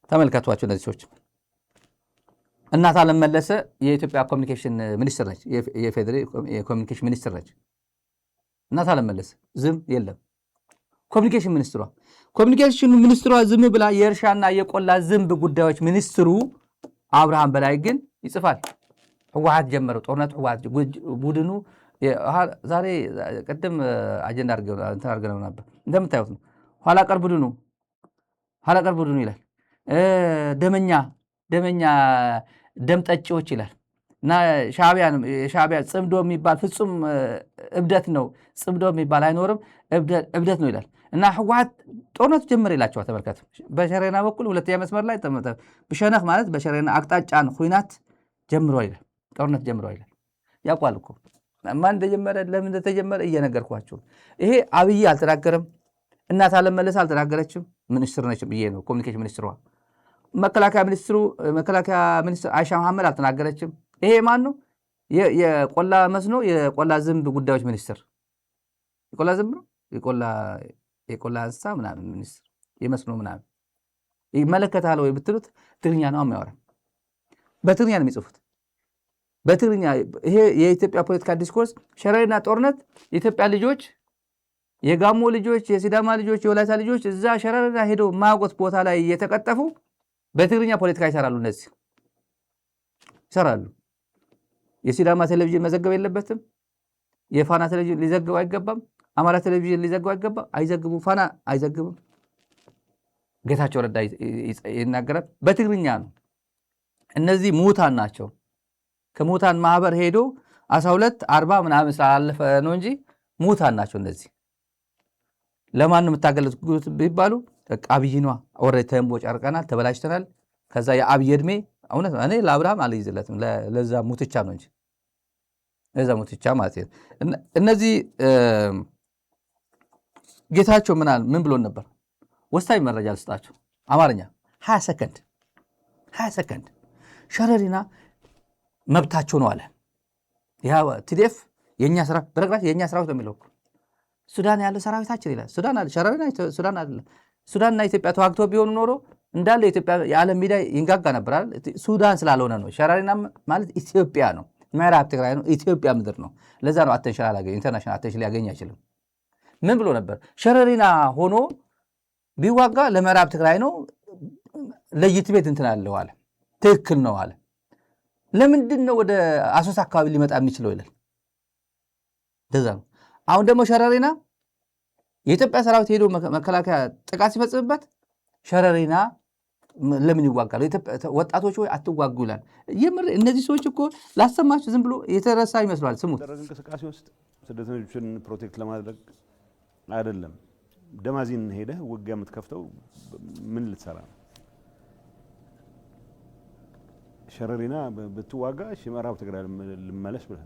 ተመልከቷቸው እነዚህ ሰዎች። እናት አለም መለሰ የኢትዮጵያ ኮሚኒኬሽን ሚኒስትር ነች፣ የፌዴራል የኮሚኒኬሽን ሚኒስትር ነች። እናት አለም መለሰ ዝም የለም። ኮሚኒኬሽን ሚኒስትሯ ዝም ብላ የእርሻና የቆላ ዝንብ ጉዳዮች ሚኒስትሩ አብርሃም በላይ ግን ይጽፋል። ህወሓት ጀመረው ጦርነት። ህወሓት ቡድኑ ዛሬ ቀደም አጀንዳ አድርገነው ነበር እንደምታዩት ነው። ኋላ ቀር ቡድኑ ይላል። ደመኛ ደም ጠጪዎች ይላል እና ሻዕቢያ ጽምዶ የሚባል ፍጹም እብደት ነው፣ ጽምዶ የሚባል አይኖርም፣ እብደት ነው ይላል እና ህወሓት ጦርነቱ ጀመረ ይላቸዋል። ተመልከቱ። በሸሬና በኩል ሁለተኛ መስመር ላይ ብሸነኽ ማለት በሸሬና አቅጣጫን ኩናት ጀምሮ ይላል፣ ጦርነት ጀምሮ ይላል። ያውቋል እኮ ማን እንደጀመረ ለምን እንደተጀመረ እየነገርኳቸው። ይሄ አብይ አልተናገረም፣ እናት አለም መለሰ አልተናገረችም። ሚኒስትር ነች ብዬ ነው ኮሚኒኬሽን ሚኒስትሯ። መከላከያ ሚኒስትር አይሻ መሐመድ አልተናገረችም። ይሄ ማን ነው? የቆላ መስኖ የቆላ ዝንብ ጉዳዮች ሚኒስትር። የቆላ ዝንብ ነው የቆላ እንስሳ ምናምን ሚኒስትር የመስኖ ምናምን ይመለከታል ወይ ብትሉት ትግርኛ ነው የሚያወራ፣ በትግርኛ ነው የሚጽፉት በትግርኛ። ይሄ የኢትዮጵያ ፖለቲካ ዲስኮርስ ሸረሪና ጦርነት የኢትዮጵያ ልጆች፣ የጋሞ ልጆች፣ የሲዳማ ልጆች፣ የወላይታ ልጆች እዛ ሸረሪና ሄደው ማያውቁት ቦታ ላይ እየተቀጠፉ በትግርኛ ፖለቲካ ይሰራሉ። እነዚህ ይሰራሉ። የሲዳማ ቴሌቪዥን መዘገብ የለበትም። የፋና ቴሌቪዥን ሊዘግብ አይገባም። አማራ ቴሌቪዥን ሊዘግብ አይገባም። አይዘግቡም። ፋና አይዘግብም። ጌታቸው ረዳ ይናገራል። በትግርኛ ነው። እነዚህ ሙታን ናቸው። ከሙታን ማህበር ሄዶ 12 40 ምናምን ስላለፈ ነው እንጂ ሙታን ናቸው። እነዚህ ለማን የምታገለግሉት ቢባሉ አብይኗ ወሬ ተንቦ ጨርቀናል፣ ተበላሽተናል። ከዛ የአብይ ዕድሜ እውነት እኔ ለአብርሃም አልይዝለትም፣ ለዛ ሙትቻ ነው እንጂ ለዛ ሙትቻ ማለት ነው። እነዚህ ጌታቸው ምን ብሎን ነበር? ወሳኝ መረጃ ልስጣቸው። አማርኛ 20 ሰከንድ ሸረሪና መብታቸው ነው አለ። ያ ቲዲኤፍ የኛ ሰራዊት በረግራች የኛ ሰራዊት ነው የሚለው ሱዳን ያለው ሰራዊታችን ይላል። ሱዳን አለ ሸረሪና ሱዳን አለ። ሱዳንና ኢትዮጵያ ተዋግቶ ቢሆኑ ኖሮ እንዳለ ኢትዮጵያ የዓለም ሚዲያ ይንጋጋ ነበር አይደል? ሱዳን ስላልሆነ ነው። ሸረሪና ማለት ኢትዮጵያ ነው፣ ምዕራብ ትግራይ ነው፣ ኢትዮጵያ ምድር ነው። ለዛ ነው አቴንሽን አላገኝ ኢንተርናሽናል አቴንሽን ሊያገኝ አይችልም። ምን ብሎ ነበር? ሸረሪና ሆኖ ቢዋጋ ለምዕራብ ትግራይ ነው፣ ለይት ቤት እንትን አለው አለ። ትክክል ነው አለ። ለምንድን ነው ወደ አሶሳ አካባቢ ሊመጣ የሚችለው ይላል። እንደዛ ነው። አሁን ደግሞ ሸረሪና የኢትዮጵያ ሰራዊት ሄዶ መከላከያ ጥቃት ሲፈጽምበት ሸረሪና ለምን ይዋጋሉ? ወጣቶች ወይ አትዋጉ ይላል። የምር እነዚህ ሰዎች እኮ ላሰማችሁ ዝም ብሎ የተረሳ ይመስላል። ስሙት። እንቅስቃሴ ውስጥ ስደተኞችን ፕሮቴክት ለማድረግ አይደለም። ደማዚን ሄደህ ውጊያ የምትከፍተው ምን ልትሰራ ነው? ሸረሪና ብትዋጋ ምዕራብ ትግራይ ልመለስ ብለህ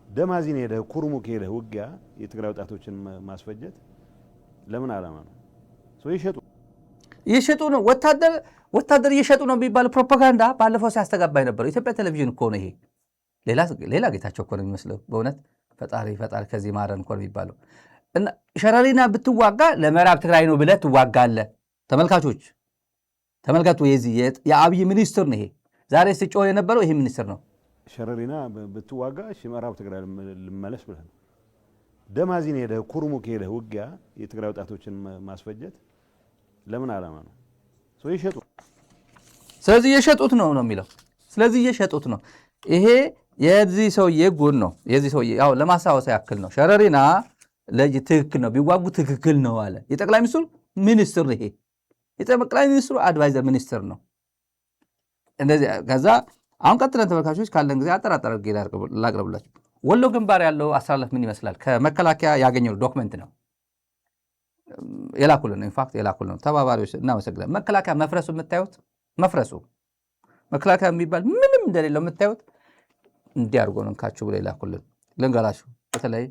ደማዚን ሄደህ ኩርሙክ ሄደህ ውጊያ የትግራይ ወጣቶችን ማስፈጀት ለምን ዓላማ ነው? እየሸጡ ነው። ወታደር እየሸጡ ነው የሚባል ፕሮፓጋንዳ ባለፈው ሲያስተጋባ የነበረው ኢትዮጵያ ቴሌቪዥን እኮ ነው። ይሄ ሌላ ጌታቸው እኮ ነው የሚመስለው በእውነት ፈጣሪ ከዚህ ማረን እኮ ነው የሚባለው። ሸረሪና ብትዋጋ ለምዕራብ ትግራይ ነው ብለህ ትዋጋለህ። ተመልከቱ። የአብይ ሚኒስትር ነው ይሄ። ዛሬ ሲጮህ የነበረው ይሄ ሚኒስትር ነው። ሸረሪና ብትዋጋ ምዕራብ ትግራይ ልመለስ ብለህ ደማዚን ሄደህ ኩርሙክ ሄደህ ውጊያ የትግራይ ወጣቶችን ማስፈጀት ለምን ዓላማ ነው? ስለዚህ እየሸጡት ነው የሚለው። ስለዚህ እየሸጡት ነው። ይሄ የዚህ ሰውዬ ጎን ነው። የዚህ ሰውዬ ያው ለማስታወስ ያክል ነው። ሸረሪና ትክክል ነው፣ ቢዋጉ ትክክል ነው አለ የጠቅላይ ሚኒስትሩ ሚኒስትር። ይሄ የጠቅላይ ሚኒስትሩ አድቫይዘር ሚኒስትር ነው። እንደዚህ ከዛ አሁን ቀጥለን ተመልካቾች ካለን ጊዜ አጠራጠረ ላቅርብላችሁ። ወሎ ግንባር ያለው አሰላለፍ ምን ይመስላል? ከመከላከያ ያገኘው ዶክመንት ነው የላኩልን። ኢንፋክት የላኩልን ተባባሪዎች እናመሰግናለን። መከላከያ መፍረሱ የምታዩት መከላከያ የሚባል ምንም እንደሌለው የምታዩት እንዲህ አድርጎ ነው እንካችሁ ብሎ የላኩልን። ልንገራችሁ፣ በተለይ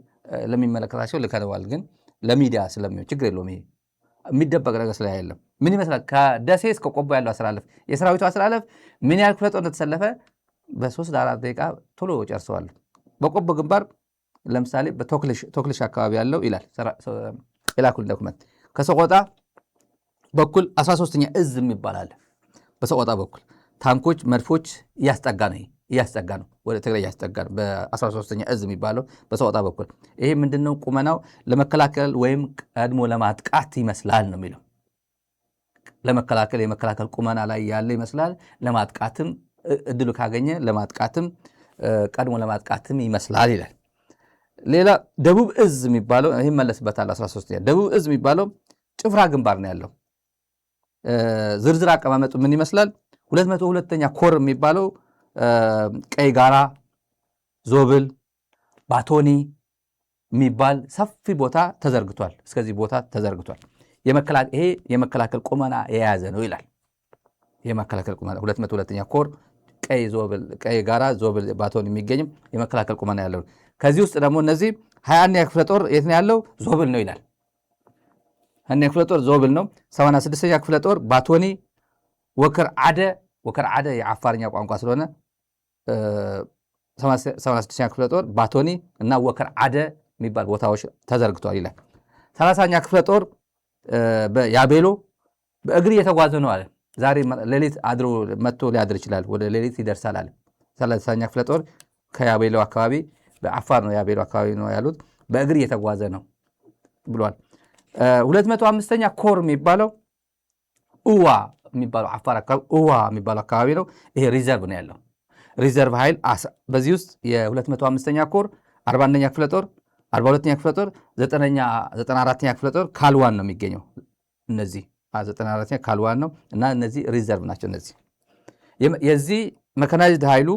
ለሚመለከታቸው ልከነዋል፣ ግን ለሚዲያ ስለሚሆን ችግር የለውም። ይሄ የሚደበቅ ነገር ስለሌለም ምን ይመስላል? ከደሴ እስከ ቆቦ ያለው አሰላለፍ፣ የሰራዊቱ አሰላለፍ ምን ያህል ክፍለ ጦር እንደተሰለፈ በ3 4 ደቂቃ ቶሎ ጨርሰዋል። በቆቦ ግንባር ለምሳሌ በቶክልሽ አካባቢ ያለው ይላል የላኩልን ዶክመንት። ከሰቆጣ በኩል 13ኛ እዝ የሚባል አለ። በሰቆጣ በኩል ታንኮች፣ መድፎች እያስጠጋ ነው ወደ ትግራይ እያስጠጋ ነው። በ13ኛ እዝ የሚባለው በሰቆጣ በኩል ይሄ ምንድነው ቁመናው? ለመከላከል ወይም ቀድሞ ለማጥቃት ይመስላል ነው የሚለው። ለመከላከል የመከላከል ቁመና ላይ ያለ ይመስላል። ለማጥቃትም እድሉ ካገኘ ለማጥቃትም ቀድሞ ለማጥቃትም ይመስላል ይላል። ሌላ ደቡብ እዝ የሚባለው ይሄ መለስበታል። 13ኛ ደቡብ እዝ የሚባለው ጭፍራ ግንባር ነው ያለው። ዝርዝር አቀማመጡ ምን ይመስላል? 202ኛ ኮር የሚባለው ቀይ ጋራ፣ ዞብል፣ ባቶኒ የሚባል ሰፊ ቦታ ተዘርግቷል። እስከዚህ ቦታ ተዘርግቷል። ይሄ የመከላከል ቁመና የያዘ ነው ይላል። የመከላከል ቁመና 202ኛ ኮር ቀይ ጋራ፣ ዞብል፣ ባቶኒ የሚገኝም የመከላከል ቁመና ያለው። ከዚህ ውስጥ ደግሞ እነዚህ 21ኛ ክፍለ ጦር የት ነው ያለው? ዞብል ነው ይላል። 21ኛ ክፍለ ጦር ዞብል ነው። 86ኛ ክፍለ ጦር ባቶኒ፣ ወከር አደ የአፋርኛ ቋንቋ ስለሆነ 76ኛ ክፍለ ጦር ባቶኒ እና ወከር አደ የሚባል ቦታዎች ተዘርግቷል ይላል። 30ኛ ክፍለ ጦር ያቤሎ በእግር እየተጓዘ ነው አለ። ዛሬ ሌሊት አድሮ መጥቶ ሊያድር ይችላል። ወደ ሌሊት ይደርሳል አለ። 30ኛ ክፍለ ጦር ከያቤሎ አካባቢ በአፋር ነው ያቤሎ አካባቢ ነው ያሉት። በእግር እየተጓዘ ነው ብሏል። 205ኛ ኮር የሚባለው እዋ የሚባለው አፋር አካባቢ እዋ የሚባለው አካባቢ ነው። ይሄ ሪዘርቭ ነው ያለው። ሪዘርቭ ኃይል በዚህ ውስጥ የ205ኛ ኮር 41ኛ ክፍለ ጦር 42ኛ ክፍለ ጦር 94ኛ ክፍለ ጦር ካልዋን ነው የሚገኘው። እነዚህ 94ኛ ካልዋን ነው እና እነዚህ ሪዘርቭ ናቸው። እነዚህ የዚህ መካናይዝድ ኃይሉ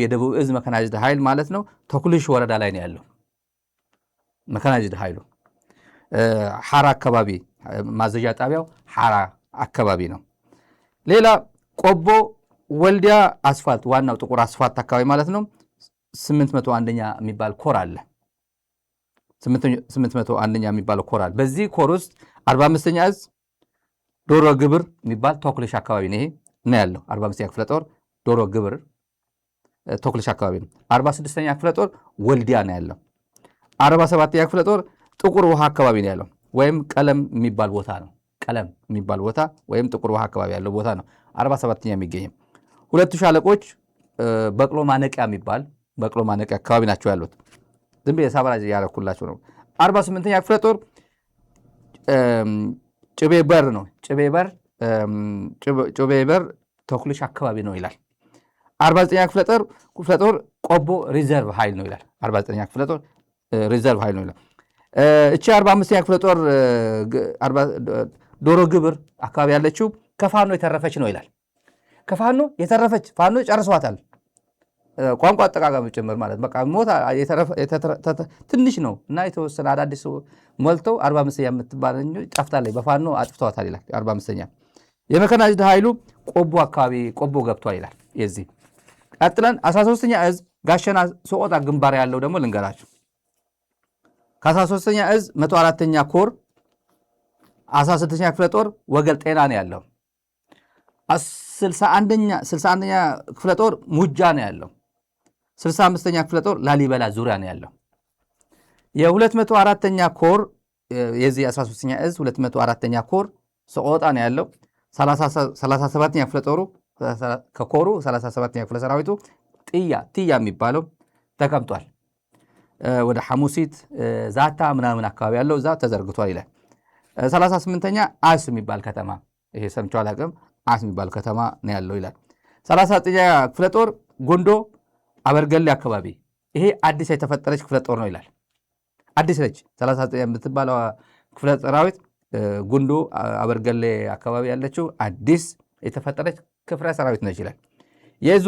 የደቡብ እዝ መካናይዝድ ኃይል ማለት ነው ተኩልሽ ወረዳ ላይ ነው ያለው። መካናይዝድ ኃይሉ ሐራ አካባቢ ማዘዣ ጣቢያው ሐራ አካባቢ ነው። ሌላ ቆቦ ወልዲያ አስፋልት ዋናው ጥቁር አስፋልት አካባቢ ማለት ነው 801ኛ የሚባል ኮር አለ። 801ኛ የሚባል ኮር አለ። በዚህ ኮር ውስጥ 45ኛ እዝ ዶሮ ግብር የሚባል ተኩልሽ አካባቢ ነው። ይሄ ነው ያለው 45ኛ ክፍለ ጦር ዶሮ ግብር ተኩልሽ አካባቢ ነው። 46ኛ ክፍለ ጦር ወልዲያ ነው ያለው። 47ኛ ክፍለ ጦር ጥቁር ውሃ አካባቢ ነው ያለው ወይም ቀለም የሚባል ቦታ ነው። ቀለም የሚባል ቦታ ወይም ጥቁር ውሃ አካባቢ ያለው ቦታ ነው 47ኛ የሚገኘው። ሁለቱ ሻለቆች በቅሎ ማነቂያ አካባቢ ናቸው ያሉት። ዝም ብዬ ሳብራጅ ያረኩላቸው ነው። 48ኛ ክፍለ ጦር ጭቤ በር ነው። ጭቤ በር ተኩልሽ አካባቢ ነው ይላል። 49ኛ ክፍለ ጦር ቆቦ ሪዘርቭ ኃይል ነው ይላል። 49ኛ ክፍለ ጦር ሪዘርቭ ኃይል ነው ይላል። እቺ 45ኛ ክፍለ ጦር ዶሮ ግብር አካባቢ ያለችው ከፋኖ የተረፈች ነው ይላል። ከፋኖ የተረፈች ፋኖ ጨርሷታል። ቋንቋ አጠቃቀም ጭምር ማለት በቃ ሞታ ትንሽ ነው እና የተወሰነ አዳዲስ ሞልተው 45ኛ የምትባል ጠፍታለች። በፋኖ አጥፍተዋታል ይላል። 45ኛ የመካናይዝድ ኃይሉ ቆቦ አካባቢ ቆቦ ገብቷል ይላል። የዚህ ቀጥለን 13ኛ እዝ ጋሸና ሰቆጣ ግንባር ያለው ደግሞ ልንገራችሁ። ከ13ኛ እዝ 104ኛ ኮር 16ኛ ክፍለ ጦር ወገል ጤና ነው ያለው። 61ኛ ክፍለ ጦር ሙጃ ነው ያለው። 65ኛ ክፍለ ጦር ላሊበላ ዙሪያ ነው ያለው። የ204ኛ ኮር የዚህ 13ኛ እዝ 204ኛ ኮር ሰቆጣ ነው ያለው። 37ኛ ክፍለ ጦሩ ከኮሩ 37ኛ ክፍለ ሰራዊቱ ጥያ የሚባለው ተቀምጧል። ወደ ሐሙሲት ዛታ ምናምን አካባቢ ያለው እዛ ተዘርግቷል ይላል። 38ኛ አስ የሚባል ከተማ ይሄ ሰምቼው አላውቅም። አስ የሚባል ከተማ ነው ያለው ይላል። 39ኛ ክፍለ ጦር ጎንዶ አበርገሌ አካባቢ ይሄ አዲስ የተፈጠረች ክፍለ ጦር ነው ይላል። አዲስ ነች 39 የምትባለው ክፍለ ሰራዊት ጎንዶ አበርገሌ አካባቢ ያለችው አዲስ የተፈጠረች ክፍለ ሰራዊት ነች ይላል። የእዙ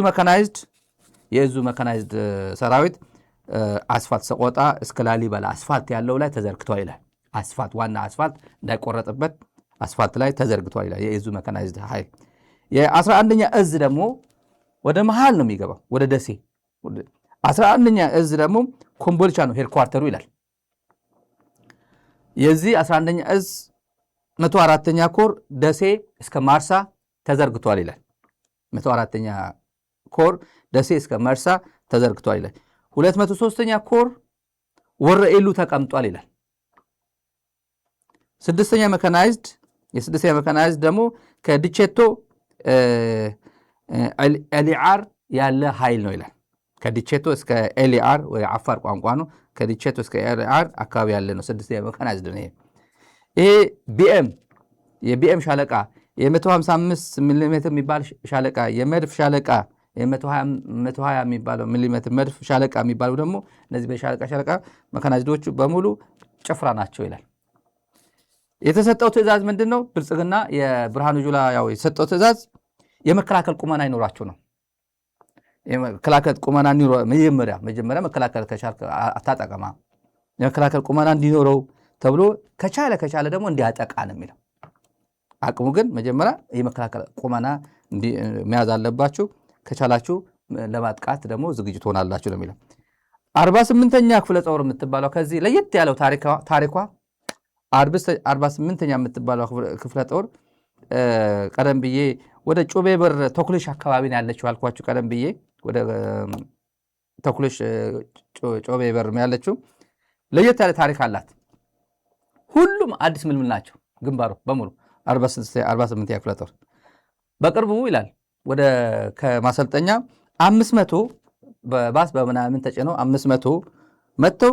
መካናይዝድ ሰራዊት አስፋልት ሰቆጣ እስከ ላሊበላ አስፋልት ያለው ላይ ተዘርግቷል ይላል። አስፋልት ዋና አስፋልት እንዳይቆረጥበት አስፋልት ላይ ተዘርግቷል ይላል የእዙ መካናይዝድ ኃይል። የ11ኛ እዝ ደግሞ ወደ መሃል ነው የሚገባው ወደ ደሴ። 11ኛ እዝ ደግሞ ኮምቦልቻ ነው ሄድኳርተሩ ይላል። የዚህ 11ኛ እዝ 104ኛ ኮር ደሴ እስከ ማርሳ ተዘርግቷል ይላል። 104ኛ ኮር ደሴ እስከ መርሳ ተዘርግቷል ይላል። 203ኛ ኮር ወረኢሉ ተቀምጧል ይላል። ስድስተኛ መካናይዝድ ደግሞ ከዲቼቶ ኤሊዓር ያለ ኃይል ነው ይላል። ከዲቼቶ እስከ ኤሊዓር ወይ አፋር ቋንቋ ነው። ከዲቼቶ እስከ ኤሊዓር አካባቢ ያለ ነው ስድስተኛ መካናይዝድ ነው። ይሄ የቢኤም ሻለቃ የ155 ሚሜ የሚባል ሻለቃ፣ የመድፍ ሻለቃ የ120 የሚባለው ሚሊሜትር መድፍ ሻለቃ የሚባሉ ደግሞ እነዚህ በሻለቃ መካናይዝዶቹ በሙሉ ጭፍራ ናቸው ይላል። የተሰጠው ትእዛዝ ምንድን ነው? ብልጽግና የብርሃኑ ጁላ ያው የተሰጠው ትእዛዝ የመከላከል ቁመና ይኖራቸው ነው። የመከላከል ቁመና መጀመሪያ መከላከል ከቻልክ አታጠቀማ፣ የመከላከል ቁመና እንዲኖረው ተብሎ ከቻለ ደግሞ እንዲያጠቃ ነው የሚለው። አቅሙ ግን መጀመሪያ የመከላከል ቁመና መያዝ አለባችሁ፣ ከቻላችሁ ለማጥቃት ደግሞ ዝግጅት ሆናላችሁ ነው የሚለው። 48ኛ ክፍለ ጦር የምትባለው ከዚህ ለየት ያለው ታሪኳ 48ኛ የምትባለው ክፍለ ጦር ቀደም ብዬ ወደ ጮቤ በር ተኩልሽ አካባቢ ነው ያለችው አልኳችሁ። ቀደም ብዬ ወደ ተኩልሽ ጮቤ በር ያለችው ለየት ያለ ታሪክ አላት። ሁሉም አዲስ ምልምል ናቸው። ግንባሩ በሙሉ 48ኛ ክፍለ ጦር በቅርቡ ይላል ወደ ከማሰልጠኛ 500 በባስ በምናምን ተጭነው 500 መጥተው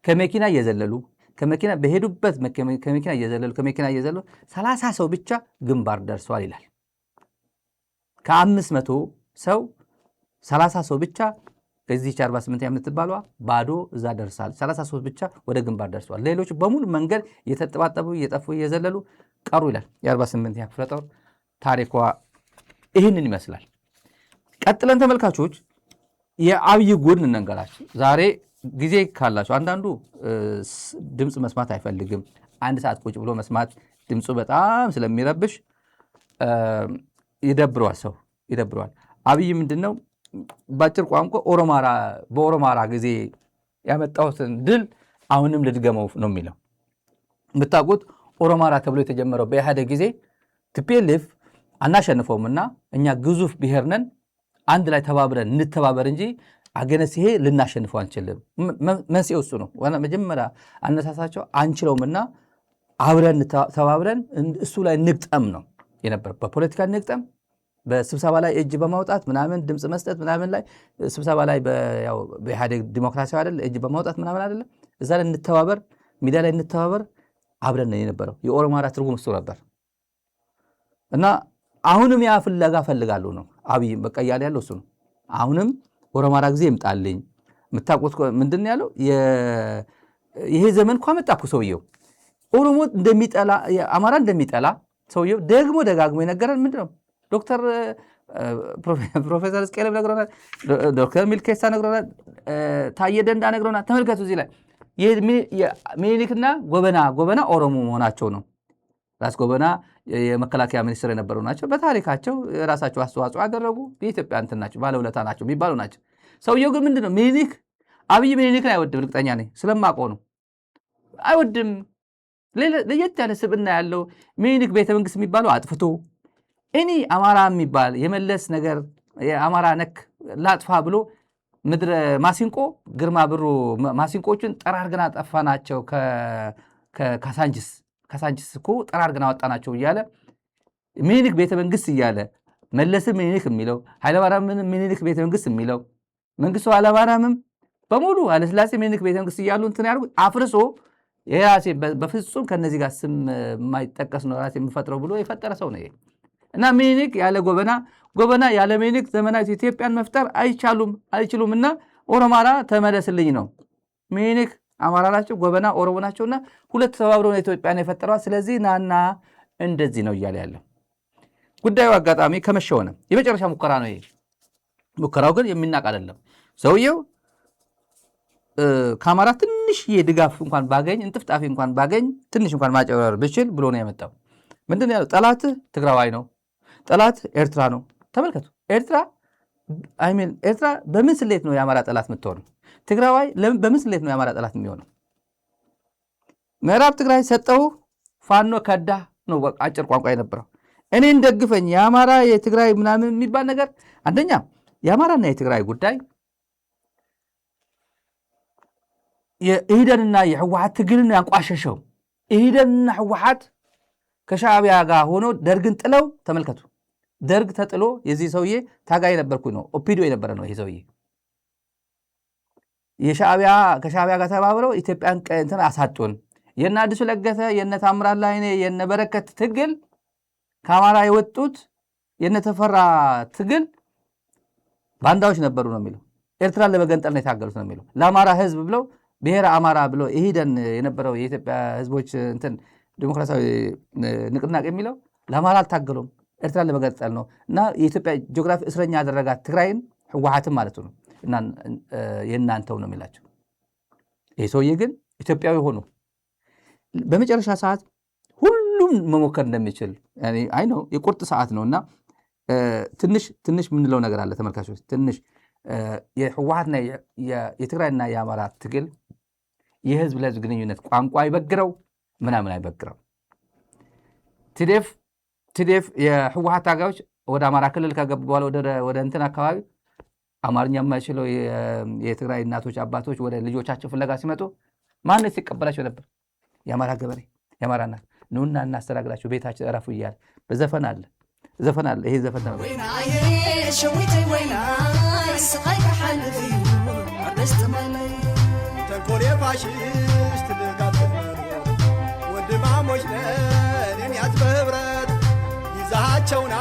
ከመኪና እየዘለሉ በሄዱበት ከመኪና እየዘለሉ 30 ሰው ብቻ ግንባር ደርሷል ይላል። ከ500 ሰው 30 ሰው ብቻ ከዚህ 48 የምትባሏ ባዶ እዛ ደርሳል። 30 ሰው ብቻ ወደ ግንባር ደርሷል። ሌሎች በሙሉ መንገድ እየተጠባጠቡ እየጠፉ እየዘለሉ ቀሩ ይላል። የ48ኛ ክፍለ ጦር ታሪኳ ይህንን ይመስላል። ቀጥለን ተመልካቾች የአብይ ጎን እንንገራችሁ። ዛሬ ጊዜ ካላችሁ አንዳንዱ ድምፅ መስማት አይፈልግም። አንድ ሰዓት ቁጭ ብሎ መስማት ድምፁ በጣም ስለሚረብሽ ይደብረዋል። አብይ ምንድነው በአጭር ቋንቋ በኦሮማራ ጊዜ ያመጣሁትን ድል አሁንም ልድገመው ነው የሚለው። የምታውቁት ኦሮማራ ተብሎ የተጀመረው በኢህአዴግ ጊዜ ቲፒኤልኤፍ አናሸንፈውምና እኛ ግዙፍ ብሔር ነን፣ አንድ ላይ ተባብረን እንተባበር እንጂ አገነስ ይሄ ልናሸንፈው አንችልም። መንስኤው እሱ ነው። መጀመሪያ አነሳሳቸው አንችለውምና አብረን ተባብረን እሱ ላይ ንግጠም ነው የነበር። በፖለቲካ ንግጠም፣ በስብሰባ ላይ እጅ በማውጣት ምናምን ድምፅ መስጠት ምናምን ላይ ስብሰባ ላይ በኢህአዴግ ዲሞክራሲያዊ አይደል እጅ በማውጣት ምናምን አይደለም። እዛ ላይ እንተባበር፣ ሚዲያ ላይ እንተባበር፣ አብረን ነው የነበረው። የኦሮማራ ትርጉም እሱ ነበር እና አሁንም ያ ፍለጋ ፈልጋለሁ ነው አብይ በቃ እያለ ያለው እሱ ነው። አሁንም ኦሮማራ ጊዜ ይምጣልኝ። የምታውቁት ምንድን ነው ያለው? ይሄ ዘመን እኮ መጣ እኮ ሰውየው ኦሮሞ እንደሚጠላ አማራ እንደሚጠላ ሰውየው ደግሞ ደጋግሞ የነገረን ምንድን ነው? ዶክተር ፕሮፌሰር እስቄለም ነግሮናል። ዶክተር ሚልኬሳ ነግሮናል። ታየ ደንዳ ነግሮናል። ተመልከቱ እዚህ ላይ ሚኒሊክና ጎበና ኦሮሞ መሆናቸው ነው። ራስ ጎበና የመከላከያ ሚኒስትር የነበሩ ናቸው። በታሪካቸው የራሳቸው አስተዋጽኦ ያደረጉ የኢትዮጵያ እንትን ናቸው፣ ባለውለታ ናቸው የሚባሉ ናቸው። ሰውየው ግን ምንድን ነው አብይ ሚኒሊክን አይወድም። እርግጠኛ ነኝ ስለማውቀው ነው። አይወድም። ለየት ያለ ስብዕና ያለው ሚኒሊክ ቤተመንግስት የሚባለው አጥፍቶ እኔ አማራ የሚባል የመለስ ነገር የአማራ ነክ ላጥፋ ብሎ ምድረ ማሲንቆ ግርማ ብሩ ማሲንቆቹን ጠራርገን አጠፋናቸው ከሳንቺስ እኮ ጠራርገን አወጣናቸው እያለ ሚኒሊክ ቤተመንግስት እያለ መለስም ሚኒሊክ የሚለው ኃይለማርያምን ሚኒሊክ ቤተመንግስት የሚለው መንግስቱ ኃይለማርያምም በሙሉ ኃይለሥላሴ ሚኒሊክ ቤተመንግስት እያሉ እንትን ያልኩ አፍርሶ የራሴ በፍጹም ከነዚህ ጋር ስም የማይጠቀስ ነው ራሴ የምፈጥረው ብሎ የፈጠረ ሰው ነው። እና ሚኒሊክ ያለ ጎበና ያለ ሚኒሊክ ዘመናዊት ኢትዮጵያን መፍጠር አይችሉም እና ኦሮማራ ተመለስልኝ ነው። ሚኒሊክ አማራ ናቸው፣ ጎበና ኦሮሞ ናቸውና ሁለት ተባብረው ኢትዮጵያን የፈጠሯት። ስለዚህ ናና እንደዚህ ነው እያለ ያለው ጉዳዩ አጋጣሚ ከመሸ ሆነ። የመጨረሻ ሙከራ ነው ይሄ። ሙከራው ግን የሚናቅ አይደለም። ሰውየው ከአማራ ትንሽዬ ድጋፍ እንኳን ባገኝ እንጥፍጣፊ እንኳን ባገኝ ትንሽ እንኳን ማጨበረር ብችል ብሎ ነው የመጣው። ምንድን ያለው? ጠላት ትግራዋይ ነው፣ ጠላት ኤርትራ ነው። ተመልከቱ። ኤርትራ በምን ስሌት ነው የአማራ ጠላት የምትሆነው? ትግራዋይ በምን ስሌት ነው የአማራ ጠላት የሚሆነው? ምዕራብ ትግራይ ሰጠው ፋኖ ከዳ ነው አጭር ቋንቋ የነበረው። እኔን ደግፈኝ የአማራ የትግራይ ምናምን የሚባል ነገር አንደኛ የአማራና የትግራይ ጉዳይ የኢህደንና የህወሓት ትግልን ያንቋሸሸው ኢህደንና ህወሓት ከሻዕቢያ ጋር ሆኖ ደርግን ጥለው ተመልከቱ። ደርግ ተጥሎ የዚህ ሰውዬ ታጋይ ነበርኩኝ ነው ኦፒዲዮ የነበረ ነው ይሄ ሰውዬ ከሻዕቢያ ጋር ተባብረው ኢትዮጵያን እንትን አሳጡን። የነ አዲሱ ለገሰ የነ ታምራት ላይኔ የነ በረከት ትግል ከአማራ የወጡት የነ ተፈራ ትግል ባንዳዎች ነበሩ ነው የሚለው። ኤርትራን ለመገንጠል ነው የታገሉት ነው የሚለው። ለአማራ ህዝብ ብለው ብሔረ አማራ ብሎ ኢህደን የነበረው የኢትዮጵያ ህዝቦች እንትን ዲሞክራሲያዊ ንቅናቄ የሚለው ለአማራ አልታገሉም፣ ኤርትራን ለመገንጠል ነው። እና የኢትዮጵያ ጂኦግራፊ እስረኛ ያደረጋት ትግራይን ህወሓትም ማለት ነው እና የእናንተው ነው የሚላቸው። ይህ ሰውዬ ግን ኢትዮጵያዊ ሆኖ በመጨረሻ ሰዓት ሁሉም መሞከር እንደሚችል አይ ነው የቁርጥ ሰዓት ነው እና ትንሽ ምንለው ነገር አለ ተመልካቾች። ትንሽ የህወሓትና የትግራይና የአማራ ትግል የህዝብ ለህዝብ ግንኙነት ቋንቋ አይበግረው ምናምን አይበግረው። ቲዴፍ የህወሓት ታጋዮች ወደ አማራ ክልል ከገቡ በኋላ ወደ እንትን አካባቢ አማርኛ የማይችለው የትግራይ እናቶች አባቶች ወደ ልጆቻቸው ፍለጋ ሲመጡ ማን ሲቀበላቸው ነበር? የአማራ ገበሬ የአማራ እናት ኑና እናስተናግዳቸው ቤታችን እረፉ እያለ በዘፈን አለ ይሄ ዘፈን ነው። ተንኮል የፋሽስት ልጋብት ወንድማሞች ነን ያት በህብረት ይዛቸውና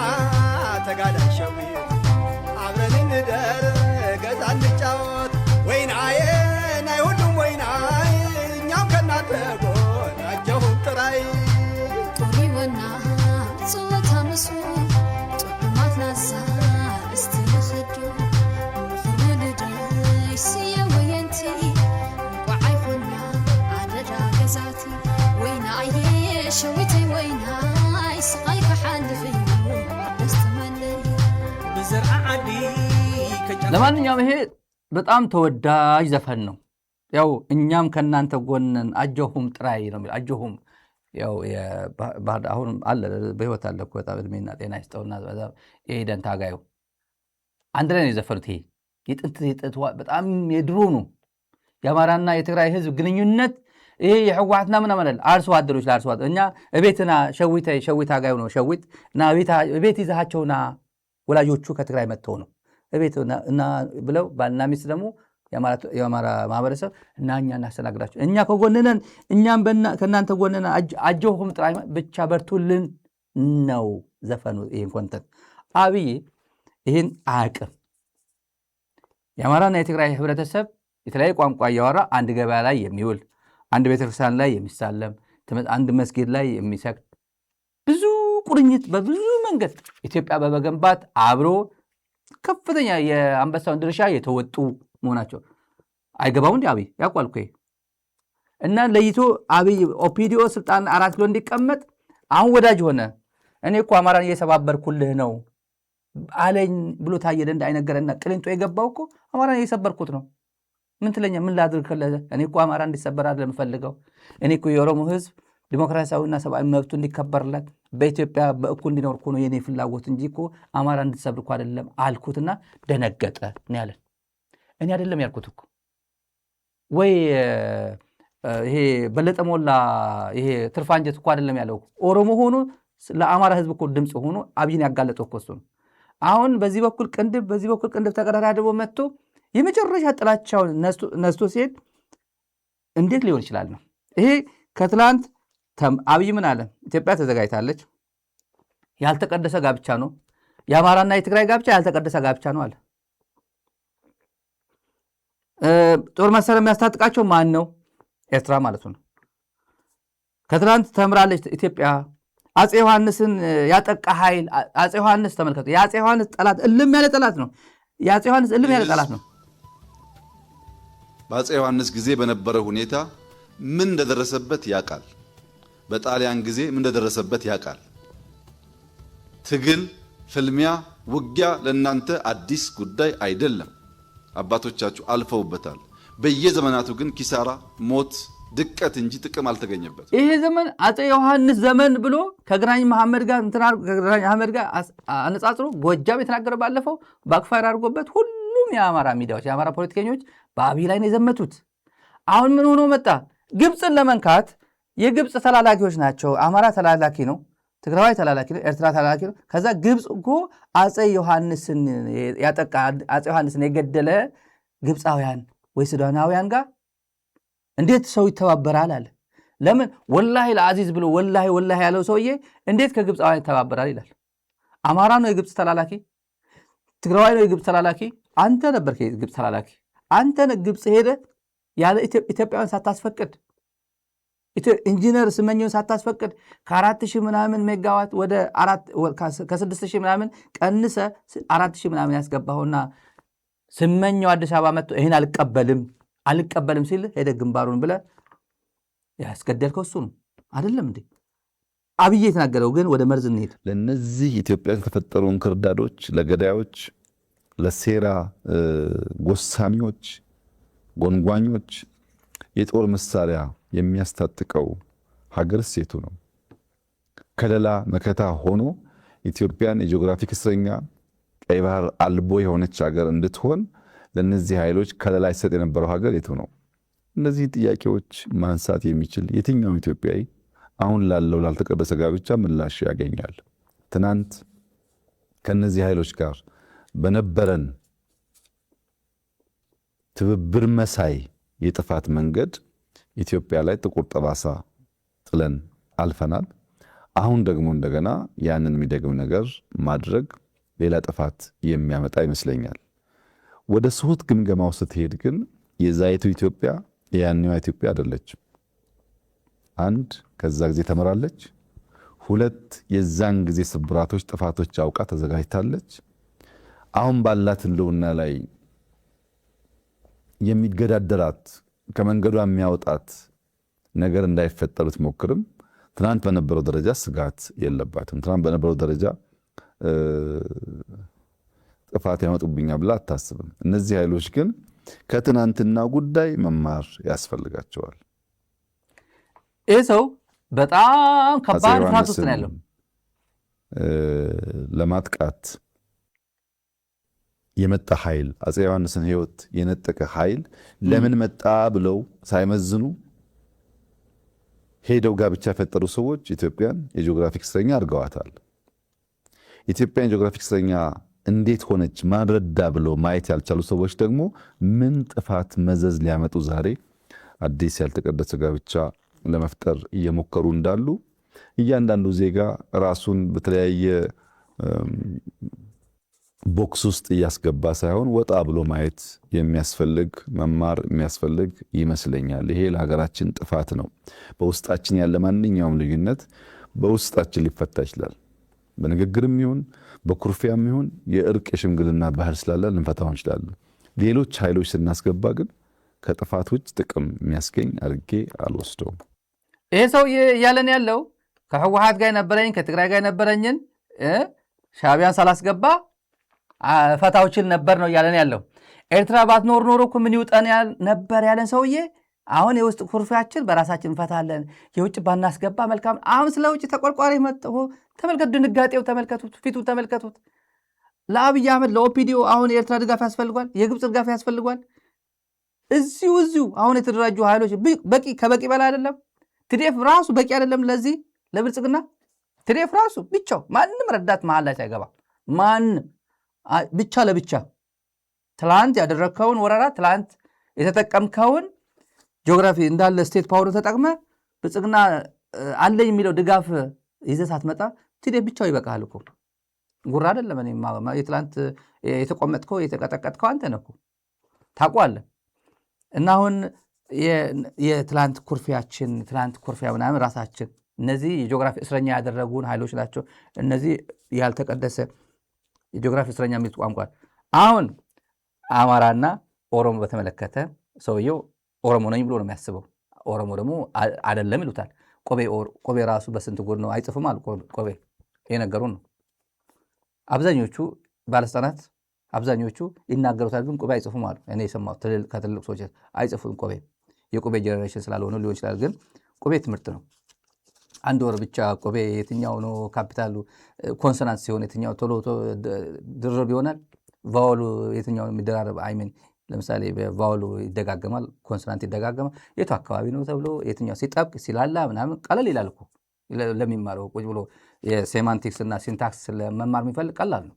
ተጋዳይ ሸዊት አብረን እንደር ገዛ እንጫወት ወይናዬ ናይ ሁሉም ወይናይ እኛም ከናንተ ጎን አጀሁም ጥራይ ጦሪወና ጽወታ ምሱ ጦማት ናዛ እስትንኸዱ ምኽሩልዳይ ስየወየንቲ ቋዓይኾና አደዳ ገዛቲ ወይናዬ ሸዊተይ ወይናይ ስቃይ ከሓልፍዩ ደስትመለይ ብዘርዓ ዓዲ ለማንኛውም ይሄ በጣም ተወዳጅ ዘፈን ነው። ያው እኛም ከናንተ ጎንን አጀሁም ጥራይ ነው የሚለው። አጀሁም ያው አሁን አለ በህይወት አለ እኮ በጣም እድሜና ጤና ይስጠውና የኢህደን ታጋዩ አንድ ላይ ነው የዘፈኑት። ይሄ የጥንት በጣም የድሮ ነው። የአማራና የትግራይ ህዝብ ግንኙነት ይሄ የህወሓትና ምናምን አለ አርሶ አደሮች ለአርሶ አደሮች እኛ እቤትና ሸዊት ታጋዩ ነው ሸዊት እና እቤት ይዛቸውና ወላጆቹ ከትግራይ መጥተው ነው እቤት እና ብለው ባልና ሚስት ደግሞ የአማራ ማህበረሰብ እና እኛ እናስተናግዳቸው እኛ ከጎንነን እኛም ከእናንተ ጎንነን አጀሁም ጥራይ ብቻ በርቱልን ነው ዘፈኑ። ይሄን ኮንተንት አብይ ይሄን አያውቅም። የአማራና የትግራይ ህብረተሰብ የተለያየ ቋንቋ እያወራ አንድ ገበያ ላይ የሚውል አንድ ቤተክርስቲያን ላይ የሚሳለም አንድ መስጊድ ላይ የሚሰግድ ብዙ ቁርኝት በብዙ መንገድ ኢትዮጵያ በመገንባት አብሮ ከፍተኛ የአንበሳውን ድርሻ የተወጡ መሆናቸው አይገባው እንዲ አብይ ያውቃል እኮ እና ለይቶ አብይ ኦፒዲዮ ስልጣን 4 ኪሎ እንዲቀመጥ አሁን ወዳጅ ሆነ። እኔ እኮ አማራን እየሰባበርኩልህ ነው አለኝ ብሎ ታየ ደንዳ አይነገረና ቅሊንጦ የገባው እኮ አማራን እየሰበርኩት ነው። ምን ትለኛ? ምን ላድርግልህ? እኔ እኮ አማራ እንዲሰበር አይደለም ፈልገው። እኔ እኮ የኦሮሞ ህዝብ ዲሞክራሲያዊና ሰብአዊ መብቱ እንዲከበርለት በኢትዮጵያ በእኩል እንዲኖር እኮ ነው የኔ ፍላጎት እንጂ እኮ አማራ እንዲሰብር እኮ አይደለም አልኩትና ደነገጠ ነው ያለን። እኔ አይደለም ያልኩት እኮ ወይ ይሄ በለጠ ሞላ ይሄ ትርፋንጀት እኮ አይደለም ያለው። ኦሮሞ ሆኖ ለአማራ ህዝብ እኮ ድምጽ ሆኖ አብይን ያጋለጠው እኮ እሱ ነው። አሁን በዚህ በኩል ቅንድብ ተቀዳዳድቦ መጥቶ የመጨረሻ ጥላቻውን ነስቶ ሲሄድ እንዴት ሊሆን ይችላል ነው ይሄ። ከትላንት አብይ ምን አለ? ኢትዮጵያ ተዘጋጅታለች፣ ያልተቀደሰ ጋብቻ ነው የአማራና የትግራይ ጋብቻ፣ ያልተቀደሰ ጋብቻ ነው አለ። ጦር መሳሪያ የሚያስታጥቃቸው ማን ነው? ኤርትራ ማለት ነው። ከትላንት ተምራለች ኢትዮጵያ። አፄ ዮሐንስን ያጠቃ ኃይል አፄ ዮሐንስ ተመልከቱ። የአፄ ዮሐንስ ጠላት እልም ያለ ጠላት ነው። የአፄ ዮሐንስ እልም ያለ ጠላት ነው። በአፄ ዮሐንስ ጊዜ በነበረው ሁኔታ ምን እንደደረሰበት ያውቃል። በጣሊያን ጊዜ ምን እንደደረሰበት ያውቃል። ትግል፣ ፍልሚያ፣ ውጊያ ለእናንተ አዲስ ጉዳይ አይደለም። አባቶቻችሁ አልፈውበታል። በየዘመናቱ ግን ኪሳራ፣ ሞት፣ ድቀት እንጂ ጥቅም አልተገኘበት። ይሄ ዘመን አፄ ዮሐንስ ዘመን ብሎ ከግራኝ መሐመድ ጋር አነጻጽሮ ጎጃም የተናገረ ባለፈው ባክፋየር አድርጎበት ሁሉም የአማራ ሚዲያዎች የአማራ ፖለቲከኞች በአብይ ላይ ነው የዘመቱት። አሁን ምን ሆኖ መጣ? ግብፅን ለመንካት የግብፅ ተላላኪዎች ናቸው። አማራ ተላላኪ ነው፣ ትግራዋይ ተላላኪ ነው፣ ኤርትራ ተላላኪ ነው። ከዛ ግብፅ እኮ አፄ ዮሐንስን ያጠቃ አፄ ዮሐንስን የገደለ ግብፃውያን ወይ ሱዳናውያን ጋር እንዴት ሰው ይተባበራል አለ። ለምን ወላሂ ለአዚዝ ብሎ ወላሂ ያለው ሰውዬ እንዴት ከግብፃውያን ይተባበራል ይላል። አማራ ነው የግብፅ ተላላኪ፣ ትግራዋይ ነው የግብፅ ተላላኪ። አንተ ነበርክ የግብፅ ተላላኪ። አንተ ግብፅ ሄደ ያለ ኢትዮጵያውያን ሳታስፈቅድ ኢንጂነር ስመኘውን ሳታስፈቅድ ከ4000 ምናምን ሜጋዋት ወደ ከ6000 ምናምን ቀንሰ 4000 ምናምን ያስገባውና ስመኘው አዲስ አበባ መጥቶ ይሄን አልቀበልም ሲል ሄደ ግንባሩን ብለ ያስገደልከው እሱ ነው አይደለም እንዴ? አብይ የተናገረው ግን ወደ መርዝ እንሄድ። ለነዚህ ኢትዮጵያን ከፈጠሩ እንክርዳዶች፣ ለገዳዮች፣ ለሴራ ጎሳሚዎች፣ ጎንጓኞች የጦር መሳሪያ የሚያስታጥቀው ሀገር ሴቱ ነው። ከለላ መከታ ሆኖ ኢትዮጵያን የጂኦግራፊክ እስረኛ ቀይ ባህር አልቦ የሆነች ሀገር እንድትሆን ለነዚህ ኃይሎች ከለላ ይሰጥ የነበረው ሀገር የቱ ነው? እነዚህ ጥያቄዎች ማንሳት የሚችል የትኛውም ኢትዮጵያዊ አሁን ላለው ላልተቀደሰ ጋብቻ ምላሽ ያገኛል። ትናንት ከነዚህ ኃይሎች ጋር በነበረን ትብብር መሳይ የጥፋት መንገድ ኢትዮጵያ ላይ ጥቁር ጠባሳ ጥለን አልፈናል። አሁን ደግሞ እንደገና ያንን የሚደግም ነገር ማድረግ ሌላ ጥፋት የሚያመጣ ይመስለኛል። ወደ ስሁት ግምገማው ስትሄድ ግን የዛይቱ ኢትዮጵያ የያኔዋ ኢትዮጵያ አይደለችም። አንድ ከዛ ጊዜ ተመራለች። ሁለት የዛን ጊዜ ስብራቶች፣ ጥፋቶች አውቃ ተዘጋጅታለች። አሁን ባላት ህልውና ላይ የሚገዳደራት ከመንገዷ የሚያወጣት ነገር እንዳይፈጠር ብትሞክርም ትናንት በነበረው ደረጃ ስጋት የለባትም። ትናንት በነበረው ደረጃ ጥፋት ያመጡብኛል ብላ አታስብም። እነዚህ ኃይሎች ግን ከትናንትና ጉዳይ መማር ያስፈልጋቸዋል። ይህ ሰው በጣም ከባድ ፍርሃት ውስጥ ነው ያለው። ለማጥቃት የመጣ ኃይል አፄ ዮሐንስን ህይወት የነጠቀ ኃይል ለምን መጣ ብለው ሳይመዝኑ ሄደው ጋብቻ የፈጠሩ ሰዎች ኢትዮጵያን የጂኦግራፊክ እስረኛ አድርገዋታል። ኢትዮጵያን የጂኦግራፊክ እስረኛ እንዴት ሆነች ማንረዳ ብለው ማየት ያልቻሉ ሰዎች ደግሞ ምን ጥፋት መዘዝ ሊያመጡ ዛሬ አዲስ ያልተቀደሰ ጋብቻ ለመፍጠር እየሞከሩ እንዳሉ እያንዳንዱ ዜጋ ራሱን በተለያየ ቦክስ ውስጥ እያስገባ ሳይሆን ወጣ ብሎ ማየት የሚያስፈልግ መማር የሚያስፈልግ ይመስለኛል። ይሄ ለሀገራችን ጥፋት ነው። በውስጣችን ያለ ማንኛውም ልዩነት በውስጣችን ሊፈታ ይችላል። በንግግርም ይሁን በኩርፊያም ይሁን የእርቅ የሽምግልና ባህል ስላለ ልንፈታው እንችላለን። ሌሎች ኃይሎች ስናስገባ ግን ከጥፋት ውጭ ጥቅም የሚያስገኝ አድርጌ አልወስደውም። ይሄ ሰው እያለን ያለው ከህወሓት ጋር የነበረኝ ከትግራይ ጋር የነበረኝን ሻዕቢያን ሳላስገባ ፈታዎችን ነበር ነው እያለን ያለው። ኤርትራ ባትኖር ኖሮ እኮ ምን ይውጠን ነበር ያለን ሰውዬ አሁን የውስጥ ኩርፊያችን በራሳችን እንፈታለን፣ የውጭ ባናስገባ መልካም። አሁን ስለ ውጭ ተቆርቋሪ መጥቶ ተመልከቱ፣ ድንጋጤው ተመልከቱት፣ ፊቱ ተመልከቱት። ለአብይ አህመድ ለኦፒዲዮ አሁን የኤርትራ ድጋፍ ያስፈልጓል፣ የግብፅ ድጋፍ ያስፈልጓል። እዚሁ አሁን የተደራጁ ኃይሎች ከበቂ በላይ አይደለም። ትዴፍ ራሱ በቂ አይደለም ለዚህ ለብልጽግና። ትዴፍ ራሱ ብቻው ማንም ረዳት መሀል ላይ ሳይገባ ማንም ብቻ ለብቻ ትላንት ያደረግከውን ወረራ ትላንት የተጠቀምከውን ጂኦግራፊ እንዳለ ስቴት ፓወር ተጠቅመ ብልጽግና አለኝ የሚለው ድጋፍ ይዘህ ሳትመጣ ትዴፍ ብቻው ይበቃል እኮ። ጉራ አይደለም። እኔ የትላንት የተቆመጥከው የተቀጠቀጥከው አንተ ነህ እኮ ታውቀዋለህ። እና አሁን የትላንት ኩርፊያ ምናምን ራሳችን እነዚህ የጂኦግራፊ እስረኛ ያደረጉን ኃይሎች ናቸው። እነዚህ ያልተቀደሰ የጂኦግራፊ እስረኛ የሚሉት ቋንቋ። አሁን አማራና ኦሮሞ በተመለከተ ሰውየው ኦሮሞ ነኝ ብሎ ነው የሚያስበው። ኦሮሞ ደግሞ አይደለም ይሉታል። ቆቤ ራሱ በስንት ጉድ ነው አይጽፍም አሉ። ቆቤ የነገሩን ነው። አብዛኞቹ ባለስልጣናት አብዛኞቹ ይናገሩታል፣ ግን ቆቤ አይጽፉም አሉ። እኔ የሰማሁት ከትልቅ ሰዎች አይጽፉም ቆቤ። የቆቤ ጀኔሬሽን ስላልሆነ ሊሆን ይችላል። ግን ቆቤ ትምህርት ነው። አንድ ወር ብቻ ቆቤ የትኛው ነው ካፒታሉ ኮንሶናንት ሲሆን የትኛው ቶሎ ድርብ ይሆናል፣ ቫወሉ የትኛው የሚደራረብ አይሜን ለምሳሌ ቫውሉ ይደጋገማል፣ ኮንሶናንት ይደጋገማል። የቱ አካባቢ ነው ተብሎ የትኛው ሲጠብቅ ሲላላ ምናምን ቀለል ይላል እኮ ለሚማረው ቁጭ ብሎ የሴማንቲክስ እና ሲንታክስ ለመማር የሚፈልግ ቀላል ነው።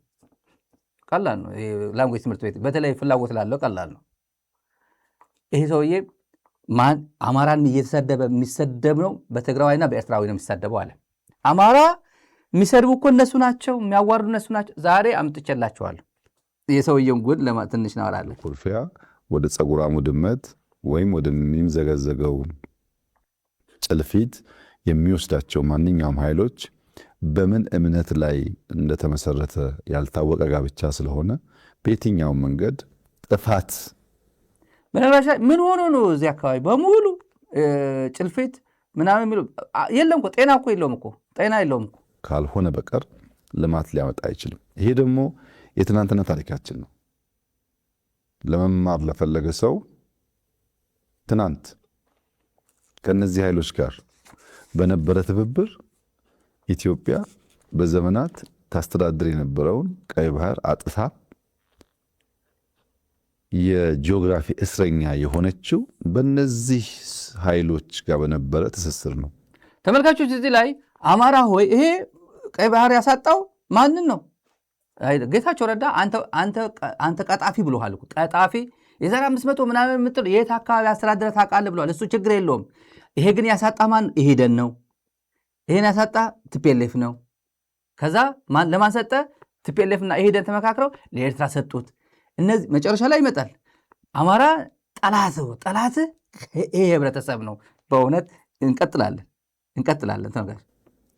ላንጉዌጅ ትምህርት ቤት በተለይ ፍላጎት ላለው ቀላል ነው። ይሄ ሰውዬ አማራን እየተሰደበ የሚሰደብ ነው፣ በትግራዋይና በኤርትራዊ ነው የሚሰደበው አለ። አማራ የሚሰድቡ እኮ እነሱ ናቸው፣ የሚያዋርዱ እነሱ ናቸው። ዛሬ አምጥቼላቸዋለሁ። የሰውየውን ጉድ ትንሽ እናወራለን። ኩርፊያ ወደ ጸጉራሙ ድመት ወይም ወደሚምዘገዘገው ጭልፊት የሚወስዳቸው ማንኛውም ኃይሎች በምን እምነት ላይ እንደተመሰረተ ያልታወቀ ጋብቻ ስለሆነ በየትኛውም መንገድ ጥፋት ምን ሆኖ ነው እዚህ አካባቢ በሙሉ ጭልፊት ምናምን የሚሉ የለም እኮ ጤና እኮ የለውም እኮ ጤና የለውም እኮ ካልሆነ በቀር ልማት ሊያመጣ አይችልም። ይሄ ደግሞ የትናንትና ታሪካችን ነው። ለመማር ለፈለገ ሰው ትናንት ከነዚህ ኃይሎች ጋር በነበረ ትብብር ኢትዮጵያ በዘመናት ታስተዳድር የነበረውን ቀይ ባህር አጥታ የጂኦግራፊ እስረኛ የሆነችው በነዚህ ኃይሎች ጋር በነበረ ትስስር ነው። ተመልካቾች እዚህ ላይ አማራ ሆይ ይሄ ቀይ ባህር ያሳጣው ማንን ነው? ጌታቸው ረዳ አንተ ቀጣፊ ብሎሃል። ቀጣፊ የዛሬ 500 ምናምን የምትል የት አካባቢ አስተዳደረ ታውቃለህ ብሏል። እሱ ችግር የለውም። ይሄ ግን ያሳጣ ማን? ኢህዴን ነው። ይሄን ያሳጣ ቲፒኤልኤፍ ነው። ከዛ ለማን ሰጠ? ቲፒኤልኤፍ እና ኢህዴን ተመካክረው ለኤርትራ ሰጡት። እነዚህ መጨረሻ ላይ ይመጣል። አማራ ጠላት ይሄ ህብረተሰብ ነው። በእውነት እንቀጥላለን። ተመልካች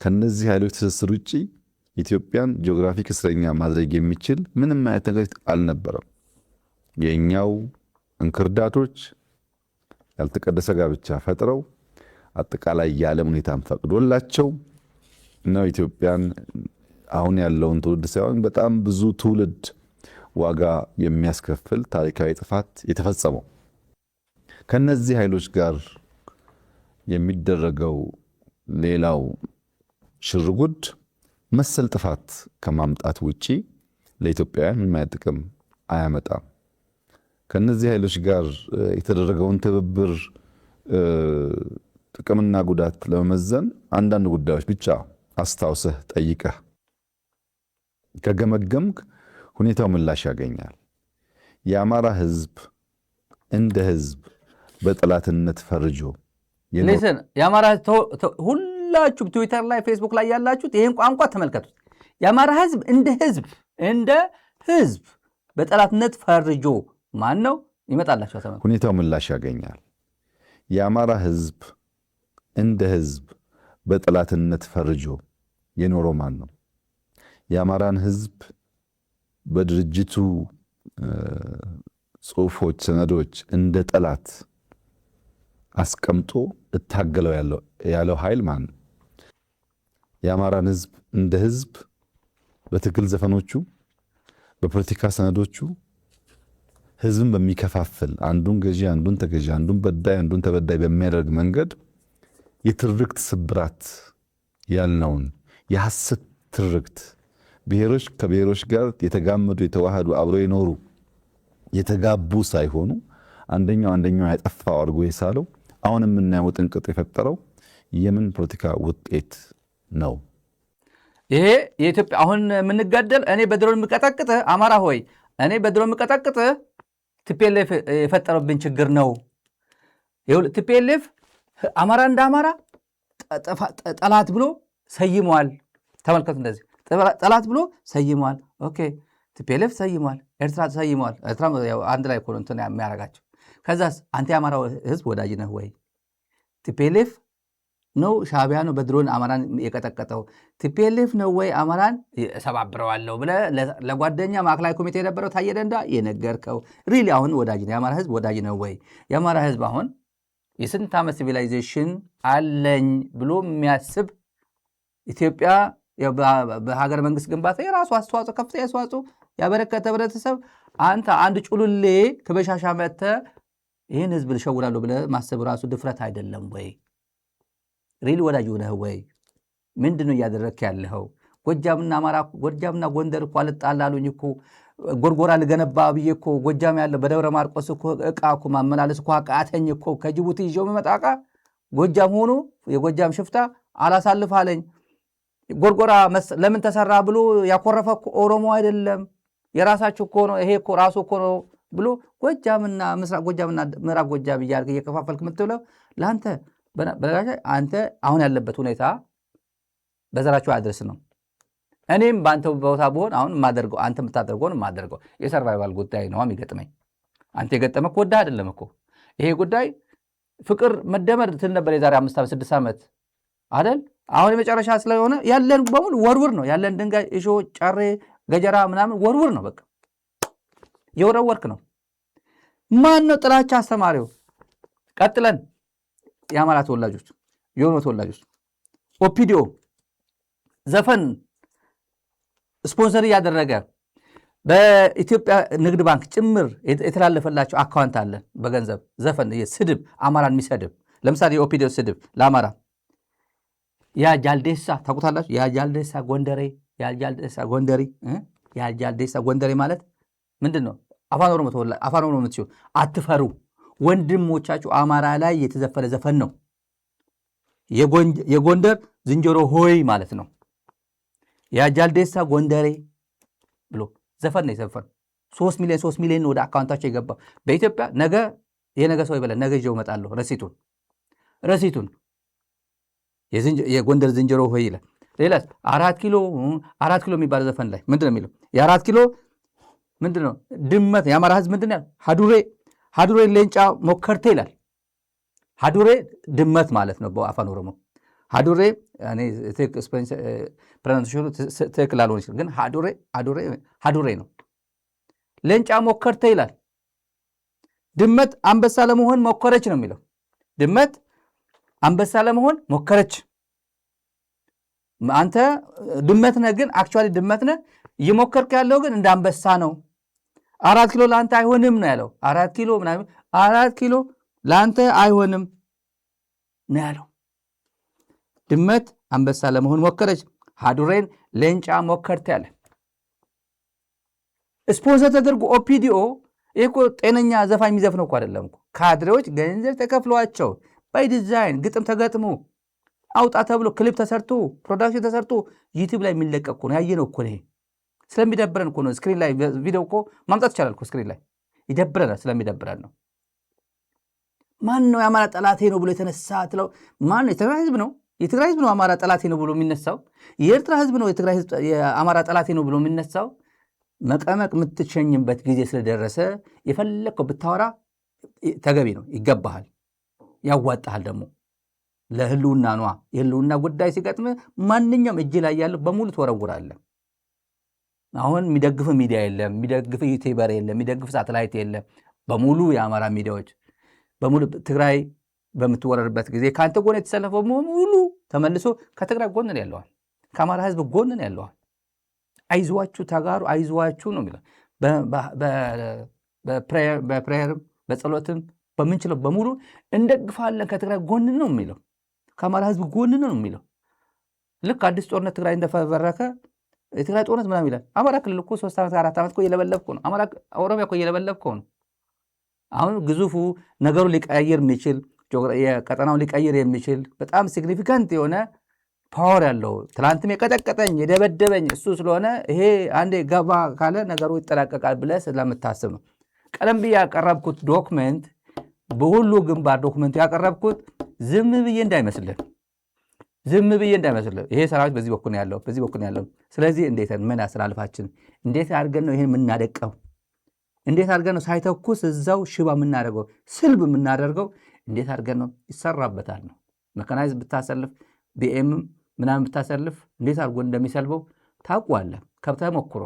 ከነዚህ ኃይሎች ትስስር ውጪ ኢትዮጵያን ጂኦግራፊክ እስረኛ ማድረግ የሚችል ምንም አይነት ነገር አልነበረም። የኛው እንክርዳቶች ያልተቀደሰ ጋብቻ ፈጥረው አጠቃላይ የዓለም ሁኔታን ፈቅዶላቸው ነው ኢትዮጵያን አሁን ያለውን ትውልድ ሳይሆን በጣም ብዙ ትውልድ ዋጋ የሚያስከፍል ታሪካዊ ጥፋት የተፈጸመው። ከነዚህ ኃይሎች ጋር የሚደረገው ሌላው ሽርጉድ መሰል ጥፋት ከማምጣት ውጪ ለኢትዮጵያውያን ምንም አይነት ጥቅም አያመጣም። ከነዚህ ኃይሎች ጋር የተደረገውን ትብብር ጥቅምና ጉዳት ለመመዘን አንዳንድ ጉዳዮች ብቻ አስታውሰህ ጠይቀህ ከገመገምክ ሁኔታው ምላሽ ያገኛል። የአማራ ህዝብ እንደ ህዝብ በጠላትነት ፈርጆ የአማራ ሁላችሁም ትዊተር ላይ ፌስቡክ ላይ ያላችሁት ይህን ቋንቋ ተመልከቱት። የአማራ ህዝብ እንደ ህዝብ በጠላትነት ፈርጆ ማን ነው? ይመጣላችሁ ተመልከቱ። ሁኔታው ምላሽ ያገኛል። የአማራ ህዝብ እንደ ህዝብ በጠላትነት ፈርጆ የኖረው ማን ነው? የአማራን ህዝብ በድርጅቱ ጽሁፎች፣ ሰነዶች እንደ ጠላት አስቀምጦ እታገለው ያለው ኃይል ማን ነው? የአማራን ህዝብ እንደ ህዝብ በትግል ዘፈኖቹ፣ በፖለቲካ ሰነዶቹ ህዝብን በሚከፋፍል አንዱን ገዢ አንዱን ተገዢ፣ አንዱን በዳይ አንዱን ተበዳይ በሚያደርግ መንገድ የትርክት ስብራት ያልነውን የሐሰት ትርክት ብሔሮች ከብሔሮች ጋር የተጋመዱ የተዋሃዱ አብረው የኖሩ የተጋቡ ሳይሆኑ አንደኛው ያጠፋው አድርጎ የሳለው አሁን የምናየው ጥንቅጥ የፈጠረው የምን ፖለቲካ ውጤት ነው? ይሄ የኢትዮጵያ አሁን የምንጋደል እኔ በድሮን የምቀጠቅጥ አማራ ሆይ እኔ በድሮን የምቀጠቅጥ ቲፒኤልኤፍ የፈጠረብኝ ችግር ነው። ቲፒኤልኤፍ አማራ እንደ አማራ ጠላት ብሎ ሰይሟል። ተመልከቱ፣ እንደዚህ ጠላት ብሎ ሰይሟል። ኦኬ ቲፒኤልኤፍ ሰይሟል፣ ኤርትራ ሰይሟል። ኤርትራ አንድ ላይ ኮሎንቶ የሚያረጋቸው። ከዛስ አንተ የአማራ ህዝብ ወዳጅ ነህ ወይ? ቲፒኤልኤፍ ነው ሻዕቢያ ነው በድሮን አማራን የቀጠቀጠው? ቲፒኤልኤፍ ነው ወይ አማራን እሰባብረዋለሁ ብለህ ለጓደኛ ማዕከላዊ ኮሚቴ የነበረው ታየ ደንዳ የነገርከው ሪሊ አሁን ወዳጅ ነው? የአማራ ህዝብ ወዳጅ ነው ወይ? የአማራ ህዝብ አሁን የስንት ዓመት ሲቪላይዜሽን አለኝ ብሎ የሚያስብ ኢትዮጵያ በሀገር መንግስት ግንባታ የራሱ አስተዋጽኦ ከፍተኛ አስተዋጽኦ ያበረከተ ህብረተሰብ አንተ አንድ ጩሉሌ ከበሻሻ መጥተህ ይህን ህዝብ ልሸውራለሁ ብለህ ማሰብ ራሱ ድፍረት አይደለም ወይ? ሪል ወዳጅ ሆነህ ወይ? ምንድን ነው እያደረግክ ያለኸው? ጎጃምና አማራ ጎጃምና ጎንደር እኮ አልጣላሉኝ እኮ ጎርጎራ ልገነባ ብዬ እኮ ጎጃም ያለው በደብረ ማርቆስ እኮ ዕቃ እኮ ማመላለስ እኮ አቃተኝ እኮ ከጅቡቲ ይዤው የሚመጣ ዕቃ ጎጃም ሆኖ የጎጃም ሽፍታ አላሳልፍ አለኝ። ጎርጎራ ለምን ተሰራ ብሎ ያኮረፈ እኮ ኦሮሞ አይደለም የራሳችሁ እኮ ነው፣ ይሄ እኮ ራሱ እኮ ነው ብሎ ጎጃምና ምስራቅ ጎጃምና ምዕራብ ጎጃም እያልክ እየከፋፈልክ የምትብለው ለአንተ በነገራችን አንተ አሁን ያለበት ሁኔታ በዘራችሁ አድርስ ነው። እኔም በአንተ ቦታ ብሆን አሁን የማደርገው አንተ የምታደርገውን የማደርገው የሰርቫይቫል ጉዳይ ነው የሚገጥመኝ። አንተ የገጠመ እኮ ወዳ አይደለም እኮ ይሄ ጉዳይ ፍቅር መደመር ትል ነበር የዛሬ 5 ዓመት 6 ዓመት አይደል? አሁን የመጨረሻ ስለሆነ ያለን በሙሉ ወርውር ነው ያለን ድንጋይ፣ እሾ፣ ጨሬ፣ ገጀራ ምናምን ወርውር ነው በቃ የወረወርክ ነው። ማን ነው ጥላቻ አስተማሪው? ቀጥለን የአማራ ተወላጆች የኦሮሞ ተወላጆች ኦፒዲዮ ዘፈን ስፖንሰር እያደረገ በኢትዮጵያ ንግድ ባንክ ጭምር የተላለፈላቸው አካውንት አለን በገንዘብ ዘፈን ስድብ አማራን የሚሰድብ ለምሳሌ የኦፒዲዮ ስድብ ለአማራ ያ ጃልዴሳ ታውቁታላችሁ። ያ ጃልዴሳ ጎንደሬ ያ ጃልዴሳ ጎንደሬ ማለት ምንድን ነው? አፋን ኦሮሞ የምትችሉ አትፈሩ። ወንድሞቻችሁ አማራ ላይ የተዘፈነ ዘፈን ነው። የጎንደር ዝንጀሮ ሆይ ማለት ነው። ያ ጃልዴሳ ጎንደሬ ብሎ ዘፈን ነው የዘፈን 3 ሚሊዮን ወደ አካውንታቸው የገባው በኢትዮጵያ። ነገ የነገ ሰው ይበላል። ነገ ይዤው እመጣለሁ ረሲቱን የጎንደር ዝንጀሮ ሆይ ይላል። ሌላስ 4 ኪሎ የሚባለው ዘፈን ላይ ምንድን ነው የሚለው? የ4 ኪሎ ምንድን ነው? ድመት የአማራ ህዝብ ምንድን ነው? ሀዱሬ ሌንጫ ሞከርቴ ይላል። ሀዱሬ ድመት ማለት ነው በአፋን ኦሮሞ። ሀዱሬ ፕሮናንሴሽኑ ትክክል ላልሆን ይችላል፣ ግን ሀዱሬ ነው። ሌንጫ ሞከርቴ ይላል። ድመት አንበሳ ለመሆን ሞከረች ነው የሚለው። ድመት አንበሳ ለመሆን ሞከረች። አንተ ድመት ነህ፣ ግን አክቹዋሊ ድመት ነህ። እየሞከርክ ያለው ግን እንደ አንበሳ ነው። 4 ኪሎ ለአንተ አይሆንም ነው ያለው። 4 ኪሎ ለአንተ አይሆንም ነው ያለው። ድመት አንበሳ ለመሆን ሞከረች፣ ሀዱሬን ሌንጫ ሞከርት ያለ ስፖንሰር ተደርጎ ኦፒዲኦ። ይህ እኮ ጤነኛ ዘፋኝ የሚዘፍነው እኮ አይደለም እኮ። ካድሬዎች ገንዘብ ተከፍሏቸው ባይ ዲዛይን ግጥም ተገጥሞ አውጣ ተብሎ ክሊፕ ተሰርቶ ፕሮዳክሽን ተሰርቶ ዩቲዩብ ላይ የሚለቀቅ እኮ ነው። ያየነው እኮ ነው። ስለሚደብረን እኮ ነው። ስክሪን ላይ ቪዲዮ እኮ ማምጣት ይቻላል እኮ ስክሪን ላይ ይደብረናል። ስለሚደብረን ነው። ማን ነው የአማራ ጠላቴ ነው ብሎ የተነሳ ትለው? ማን ነው? የትግራይ ህዝብ ነው። የትግራይ ህዝብ ነው አማራ ጠላቴ ነው ብሎ የሚነሳው። የኤርትራ ህዝብ ነው የትግራይ ህዝብ የአማራ ጠላቴ ነው ብሎ የሚነሳው። መቀመቅ የምትሸኝበት ጊዜ ስለደረሰ የፈለግከው ብታወራ ተገቢ ነው፣ ይገባሃል፣ ያዋጣሃል። ደግሞ ለህልውና ነዋ። የህልውና ጉዳይ ሲገጥም ማንኛውም እጅ ላይ ያለው በሙሉ ትወረውራለህ። አሁን የሚደግፍ ሚዲያ የለም፣ የሚደግፍ ዩቲዩበር የለም፣ የሚደግፍ ሳተላይት የለም። በሙሉ የአማራ ሚዲያዎች በሙሉ ትግራይ በምትወረርበት ጊዜ ከአንተ ጎን የተሰለፈው በሙሉ ተመልሶ ከትግራይ ጎን ነው ያለዋል፣ ከአማራ ህዝብ ጎን ነው ያለዋል። አይዟችሁ ተጋሩ፣ አይዟችሁ ነው የሚለው። በፕሬየርም በጸሎትም በምንችለው በሙሉ እንደግፋለን፣ ከትግራይ ጎን ነው የሚለው፣ ከአማራ ህዝብ ጎን ነው የሚለው። ልክ አዲስ ጦርነት ትግራይ እንደፈበረከ የትግራይ ጦርነት ምናምን ይላል። አማራ ክልል እኮ 3 ዓመት 4 ዓመት እኮ እየለበለብኩ ነው። ኦሮሚያ እኮ እየለበለብኩ ነው። አሁን ግዙፉ ነገሩ ሊቀይር የሚችል የቀጠናውን ሊቀይር የሚችል በጣም ሲግኒፊካንት የሆነ ፓወር ያለው ትላንትም የቀጠቀጠኝ የደበደበኝ እሱ ስለሆነ ይሄ አንዴ ገባ ካለ ነገሩ ይጠላቀቃል ብለህ ስለምታስብ ነው። ቀደም ብዬ ያቀረብኩት ዶክመንት በሁሉ ግንባር ዶክመንቱ ያቀረብኩት ዝም ብዬ እንዳይመስልህ ይሄ ሰራዊት በዚህ በኩል ያለው በዚህ በኩል ያለው። ስለዚህ እንዴት ምን አስተላልፋችን እንዴት አድርገን ነው ይሄን የምናደቀው? እንዴት አድርገን ነው ሳይተኩስ እዛው ሽባ የምናደርገው ስልብ የምናደርገው? እንዴት አድርገን ነው ይሰራበታል ነው። መካናይዝ ብታሰልፍ ቢኤም ምናምን ብታሰልፍ እንዴት አድርጎ እንደሚሰልበው ታውቋለህ። ከተሞክሮ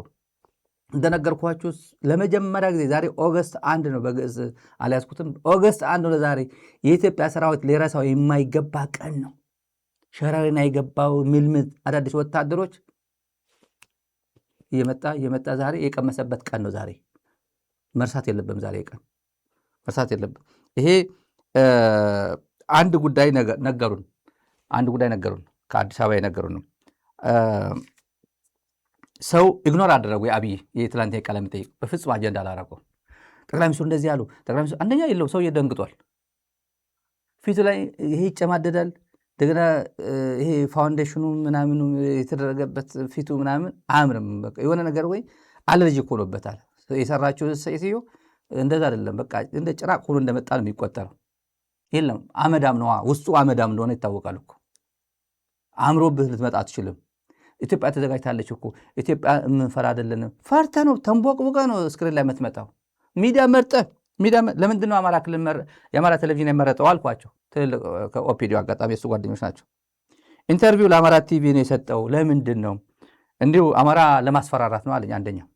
እንደነገርኳችሁ ለመጀመሪያ ጊዜ ዛሬ ኦገስት 1 ነው። በግዕዝ አልያዝኩትም። ኦገስት 1 ነው ዛሬ። የኢትዮጵያ ሰራዊት ሊረሳው የማይገባ ቀን ነው። ሸረሪና የገባው ምልምል አዳዲስ ወታደሮች እየመጣ ዛሬ የቀመሰበት ቀን ነው ዛሬ። መርሳት የለብም ዛሬ ቀን መርሳት የለብም። ይሄ አንድ ጉዳይ ነገሩን ከአዲስ አበባ የነገሩን ነው። ሰው ኢግኖር አደረጉ። የአብይ የትላንት ቃለ መጠይቅ በፍጹም አጀንዳ አላረገው። ጠቅላይ ሚኒስትሩ እንደዚህ ያሉ ጠቅላይ ሚኒስትሩ አንደኛ የለው ሰው ደንግጧል። ፊቱ ላይ ይሄ ይጨማደዳል። እንደገና ይሄ ፋውንዴሽኑ ምናምኑ የተደረገበት ፊቱ ምናምን አያምርም። በቃ የሆነ ነገር ወይ አለርጂ ሆኖበታል። የሰራችው ሴትዮ እንደዛ አይደለም። በቃ እንደ ጭራቅ ሆኖ እንደመጣ ነው የሚቆጠረው። የለም አመዳም ነዋ፣ ውስጡ አመዳም እንደሆነ ይታወቃል እኮ። አምሮብህ ልትመጣ አትችልም። ኢትዮጵያ ተዘጋጅታለች እኮ። ኢትዮጵያ የምንፈራ አይደለንም። ፈርተህ ነው ተንቦቅቦቀህ ነው ስክሪን ላይ የምትመጣው። ሚዲያ መርጠህ ለምንድን ነው አማራ ክልል የአማራ ቴሌቪዥን የመረጠው አልኳቸው። ትልልቅ ከኦፒዲዮ አጋጣሚ የሱ ጓደኞች ናቸው። ኢንተርቪው ለአማራ ቲቪ ነው የሰጠው። ለምንድን ነው እንዲሁ አማራ ለማስፈራራት ነው አለኝ። አንደኛው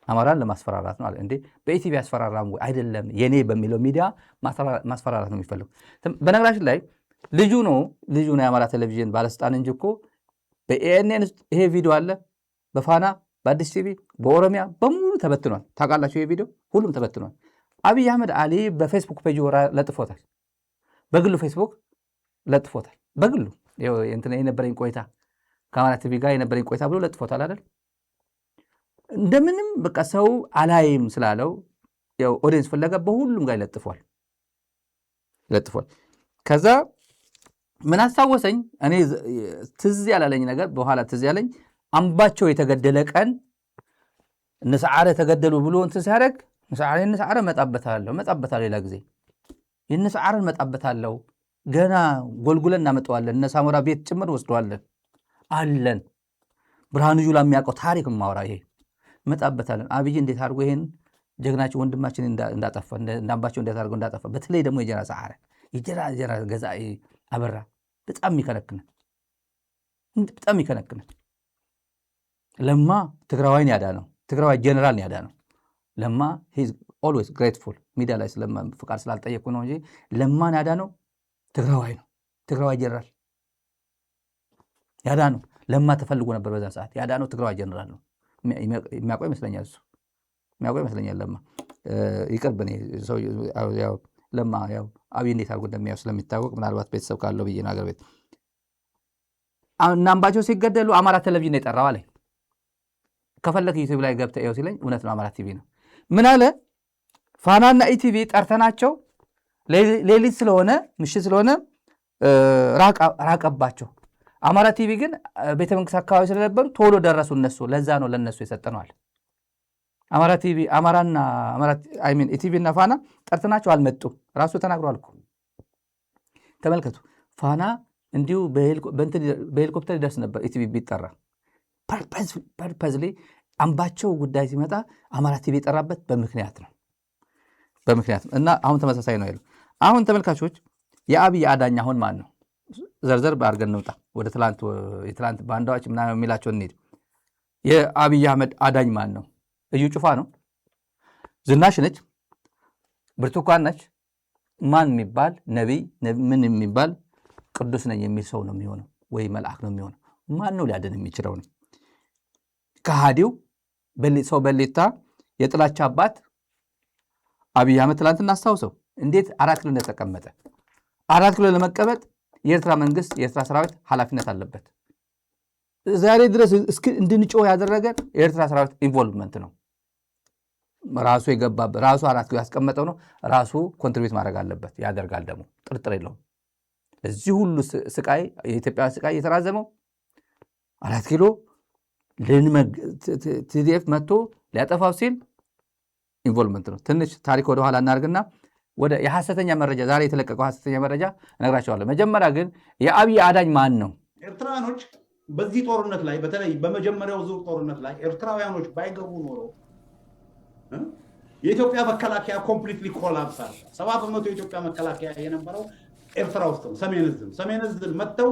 አማራን ለማስፈራራት ነው አለ። እንዴ በኢቲቪ ያስፈራራም ወይ? አይደለም የኔ በሚለው ሚዲያ ማስፈራራት ነው የሚፈልጉ። በነገራችን ላይ ልጁ ነው የአማራ ቴሌቪዥን ባለስልጣን እንጂ እኮ በኤኤንኤን ይሄ ቪዲዮ አለ፣ በፋና በአዲስ ቲቪ በኦሮሚያ በሙሉ ተበትኗል። ታውቃላችሁ? ይሄ ቪዲዮ ሁሉም ተበትኗል። አብይ አህመድ አሊ በፌስቡክ ፔጅ ለጥፎታል። በግሉ ፌስቡክ ለጥፎታል። በግሉ የነበረኝ ቆይታ ከአማራ ቲቪ ጋር የነበረኝ ቆይታ ብሎ ለጥፎታል አይደል? እንደምንም በቃ ሰው አላይም ስላለው ያው ኦዲየንስ ፍለጋ በሁሉም ጋር ይለጥፏል። ከዛ ምን አስታወሰኝ፣ እኔ ትዝ ያላለኝ ነገር በኋላ ትዝ ያለኝ አምባቸው የተገደለ ቀን እነሰዓረ ተገደሉ ብሎ እንትን ሲያደርግ እነሰዓረ መጣበታለሁ ሌላ ጊዜ የእነሰዓረን መጣበታለሁ። ገና ጎልጉለን እናመጣዋለን። እነ ሳሞራ ቤት ጭምር ወስደዋለን አለን። ብርሃኑ ጁላ የሚያውቀው ታሪክ ማውራ ይሄ መጣበታለን። አብይ እንዴት አድርጎ ይሄን ጀግናችን ወንድማችን እንዳጠፋ እንዳምባቸው እንዴት አድርጎ እንዳጠፋ፣ በተለይ ደግሞ የጀራ ሰዓረ የጀራ ገዛኢ አበራ በጣም ይከነክናል። ለማ ትግራዋይን ያዳ ነው። ትግራዋይ ጀነራል ያዳ ነው። ለማ ሂዝ ኦልዌይስ ግሬትፉል። ሚዲያ ላይ ፍቃድ ስላልጠየቁ ነው እንጂ ለማን ያዳ ነው ትግራዋይ ነው። ትግራዋይ ጀነራል ያዳ ነው። ለማ ተፈልጎ ነበር በዛ ሰዓት። ያዳ ነው ትግራዋይ ጀነራል ነው። የሚያውቀው ይመስለኛል እሱ የሚያውቀው ይመስለኛል። ለማ ይቅርብኔ ሰው ያው ለማ ያው አብይ እንዴት አድርጎ እንደሚያው ስለሚታወቅ ምናልባት ቤተሰብ ካለው ብዬ ነው አገር ቤት እና አምባቸው ሲገደሉ አማራ ቴሌቪዥን የጠራው አለኝ። ከፈለክ ዩቲዩብ ላይ ገብተህ ይኸው ሲለኝ እውነት ነው አማራ ቲቪ ነው። ምን አለ ፋናና ኢቲቪ ጠርተናቸው ሌሊት ስለሆነ ምሽት ስለሆነ ራቀባቸው። አማራ ቲቪ ግን ቤተ መንግስት አካባቢ ስለነበሩ ቶሎ ደረሱ እነሱ። ለዛ ነው ለነሱ የሰጠነዋል። አማራ ቲቪ አማራና ኢቲቪ እና ፋና ጠርተናቸው አልመጡም። ራሱ ተናግሯል እኮ ተመልከቱ። ፋና እንዲሁ በሄሊኮፕተር ይደርስ ነበር ኢቲቪ ቢጠራ። ፐርፐዝሊ አምባቸው ጉዳይ ሲመጣ አማራ ቲቪ የጠራበት በምክንያት ነው እና አሁን ተመሳሳይ ነው ያለው። አሁን ተመልካቾች የአብይ አዳኝ አሁን ማን ነው? ዘርዘር አድርገን እንውጣ። ወደ የትላንት ባንዳዎች ምናምን የሚላቸው እንሂድ። የአብይ አህመድ አዳኝ ማን ነው? እዩ ጩፋ ነው? ዝናሽ ነች? ብርቱካን ነች? ማን የሚባል ነቢይ ምን የሚባል ቅዱስ ነኝ የሚል ሰው ነው የሚሆነው ወይ መልአክ ነው የሚሆነው? ማን ነው ሊያድን የሚችለው ነው? ከሃዲው ሰው በሌታ የጥላቻ አባት አብይ አህመድ ትላንትና አስታውሰው እንዴት 4 ኪሎ እንደተቀመጠ። 4 ኪሎ ለመቀመጥ የኤርትራ መንግስት የኤርትራ ሰራዊት ኃላፊነት አለበት። ዛሬ ድረስ እንድንጮህ ያደረገን የኤርትራ ሰራዊት ኢንቮልቭመንት ነው። ራሱ የገባበት ራሱ 4 ኪሎ ያስቀመጠው ነው። ራሱ ኮንትሪቢዩት ማድረግ አለበት። ያደርጋል ደግሞ ጥርጥር የለውም። እዚህ ሁሉ ስቃይ የኢትዮጵያ ስቃይ የተራዘመው 4 ኪሎ ቲዲኤፍ መጥቶ ሊያጠፋው ሲል ኢንቮልቭመንት ነው። ትንሽ ታሪክ ወደ ኋላ እናርግና ወደ የሐሰተኛ መረጃ ዛሬ የተለቀቀው ሐሰተኛ መረጃ እነግራቸዋለሁ። መጀመሪያ ግን የአብይ አዳኝ ማን ነው? ኤርትራኖች በዚህ ጦርነት ላይ በተለይ በመጀመሪያው ዙር ጦርነት ላይ ኤርትራውያኖች ባይገቡ ኖሮ የኢትዮጵያ መከላከያ ኮምፕሊትሊ ኮላፕሳል። 70% የኢትዮጵያ መከላከያ የነበረው ኤርትራ ውስጥ ነው። ሰሜን ዕዝን መጥተው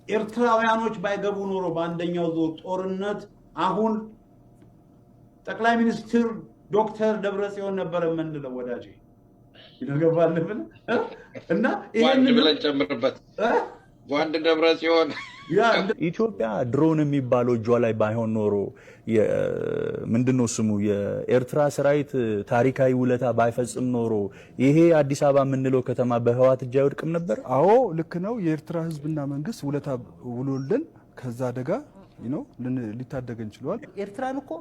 ኤርትራውያኖች ባይገቡ ኖሮ በአንደኛው ዙር ጦርነት አሁን ጠቅላይ ሚኒስትር ዶክተር ደብረጽዮን ነበር የምንለው ወዳጄ ይነገባል እና ዋንድ ብለን ጨምርበት ዋንድ ደብረጽዮን ኢትዮጵያ ድሮን የሚባለው እጇ ላይ ባይሆን ኖሮ ምንድነው ስሙ የኤርትራ ሰራዊት ታሪካዊ ውለታ ባይፈጽም ኖሮ ይሄ አዲስ አበባ የምንለው ከተማ በህዋት እጅ አይወድቅም ነበር። አዎ ልክ ነው። የኤርትራ ህዝብና መንግስት ውለታ ውሎልን ከዛ አደጋ ሊታደገን ችሏል። ኤርትራን እኮ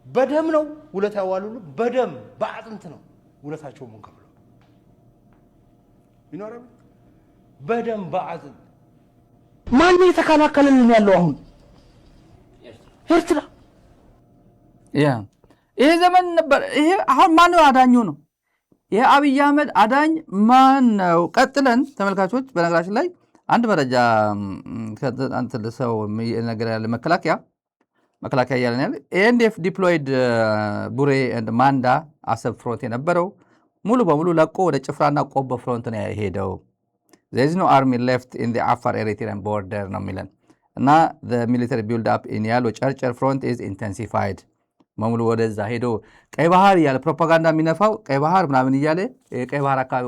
በደም ነው ውለታ ያዋሉሉ በደም በአጥንት ነው ውለታቸው ምን ከብለው ይኖራል በደም በአጥንት ማን የተከላከለልን ያለው አሁን ኤርትራ ይሄ ዘመን ነበር። ይሄ አሁን ማን ነው አዳኙ ነው? ይሄ አብይ አህመድ አዳኝ ማን ነው? ቀጥለን ተመልካቾች፣ በነገራችን ላይ አንድ መረጃ አንተ ለሰው ነገር ያለ መከላከያ ያለን ያለ ኤንዲኤፍ ዲፕሎይድ ቡሬ ኤንድ ማንዳ አሰብ ፍሮንት የነበረው ሙሉ በሙሉ ለቆ ወደ ጭፍራና ቆቦ ፍሮንት ነው የሄደው። there is no army left in the Afar Eritrean border ነው የሚለን እና the military build up in ያሎ ጨርጨር front is intensified በሙሉ ወደዛ ሄዶ ቀይ ባህር እያለ ፕሮፓጋንዳ የሚነፋው ቀይ ባህር ምናምን እያለ ቀይ ባህር አካባቢ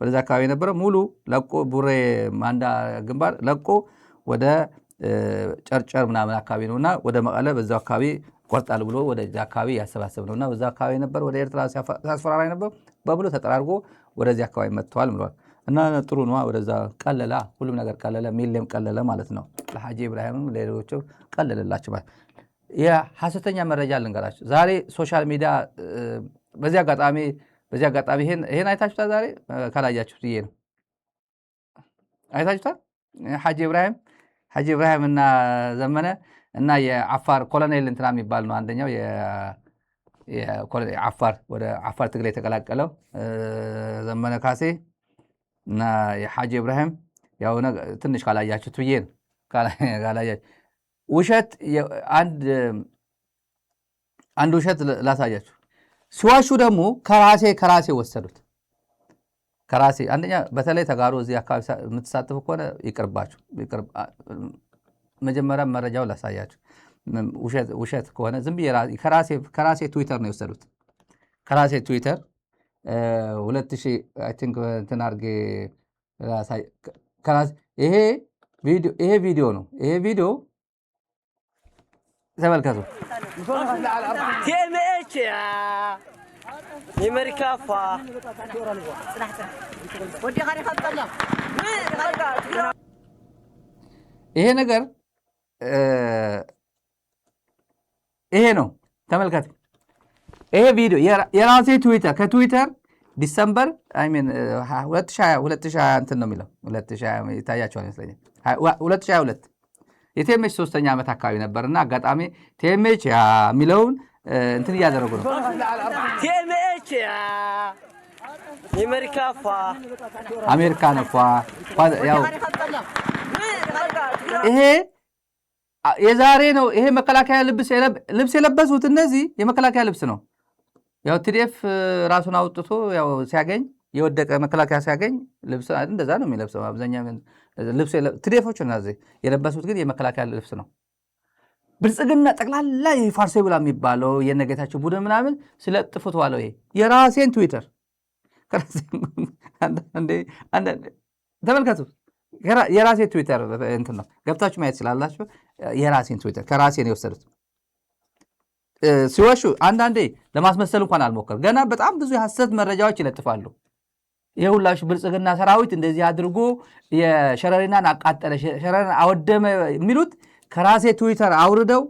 ወደዛ አካባቢ የነበረው ሙሉ ለቆ ቡሬ ማንዳ ግንባር ለቆ ወደ ጨርጨር ምናምን አካባቢ ነውና ወደ መቀለ በዛው አካባቢ ቆርጣል ብሎ ወደዛ አካባቢ ያሰባሰብ ነውና በዛ አካባቢ ነበር ወደ ኤርትራ ሲያስፈራራ ነበር በብሎ ተጠራርጎ ወደዚህ አካባቢ መጥቷል ብሏል። እና ጥሩ ነው ወደዛ ቀለላ ሁሉም ነገር ቀለለ ሚሊየም ቀለለ ማለት ነው። ለሐጂ ኢብራሂምም ሌሎቹ ቀለለላቸው ማለት የሐሰተኛ መረጃ ልንገራችሁ። ዛሬ ሶሻል ሚዲያ በዚህ አጋጣሚ ይሄን አይታችሁታ? ዛሬ ካላያችሁት ይሄ ነው አይታችሁታ? ሐጂ ኢብራሂም እና ዘመነ እና የአፋር ኮሎኔል እንትና የሚባል ነው አንደኛው የአፋር ወደ አፋር ትግል የተቀላቀለው ዘመነ ካሴ እና የሐጂ ኢብራሂም ያው ትንሽ ካላያችሁት ብዬ ነው ካላያችሁት ውሸት አንድ ውሸት ላሳያችሁ። ሲዋሹ ደግሞ ከራሴ ወሰዱት። ከራሴ አንደኛ በተለይ ተጋሩ እዚህ አካባቢ የምትሳተፉ ከሆነ ይቅርባችሁ። መጀመሪያ መረጃው ላሳያችሁ። ውሸት ከሆነ ዝም ብዬ ከራሴ ትዊተር ነው የወሰዱት። ከራሴ ትዊተር 2000 አይ ቲንክ እንትን አድርጌ ይሄ ቪዲዮ ነው። ይሄ ቪዲዮ ተመልከቱ። ቲኤምኤች የመሪካፋ ይሄ ነገር ይሄ ነው። ተመልከቱ። ይሄ ቪዲዮ የራሴ ትዊተር ከትዊተር ዲሰምበር 2020 እንትን ነው የሚለው 2020 ይታያቸዋል ይመስለኛል 2022 የቲኤምኤች 3ኛ ዓመት አካባቢ ነበርና አጋጣሚ ቲኤምኤች የሚለውን እንትን እያደረጉ ነው። ቲኤምኤች የመሪካፋ አሜሪካ ነፋ ያው ይሄ የዛሬ ነው። ይሄ መከላከያ ልብስ የለበሱት እነዚህ የመከላከያ ልብስ ነው። ያው ቲዲኤፍ ራሱን አውጥቶ ያው ሲያገኝ የወደቀ መከላከያ ሲያገኝ ልብስ እንደዛ ነው የሚለብሰው አብዛኛው ልብስ ቲዲኤፎች እነዚህ የለበሱት ግን የመከላከያ ልብስ ነው። ብልጽግና ጠቅላላ የፋርሴ ብላ የሚባለው የነገታቸው ቡድን ምናምን ስለጥፉት ዋለው። ይሄ የራሴን ትዊተር ተመልከቱ። የራሴ ትዊተር እንትን ነው ገብታችሁ ማየት ስላላችሁ የራሴን ትዊተር ከራሴን የወሰዱት ሲዋሹ አንዳንዴ ለማስመሰል እንኳን አልሞከር ገና በጣም ብዙ የሐሰት መረጃዎች ይለጥፋሉ። የሁላችሁ ብልጽግና ሰራዊት እንደዚህ አድርጎ የሸረሪናን አቃጠለ ሸረሪናን አወደመ የሚሉት ከራሴ ትዊተር አውርደው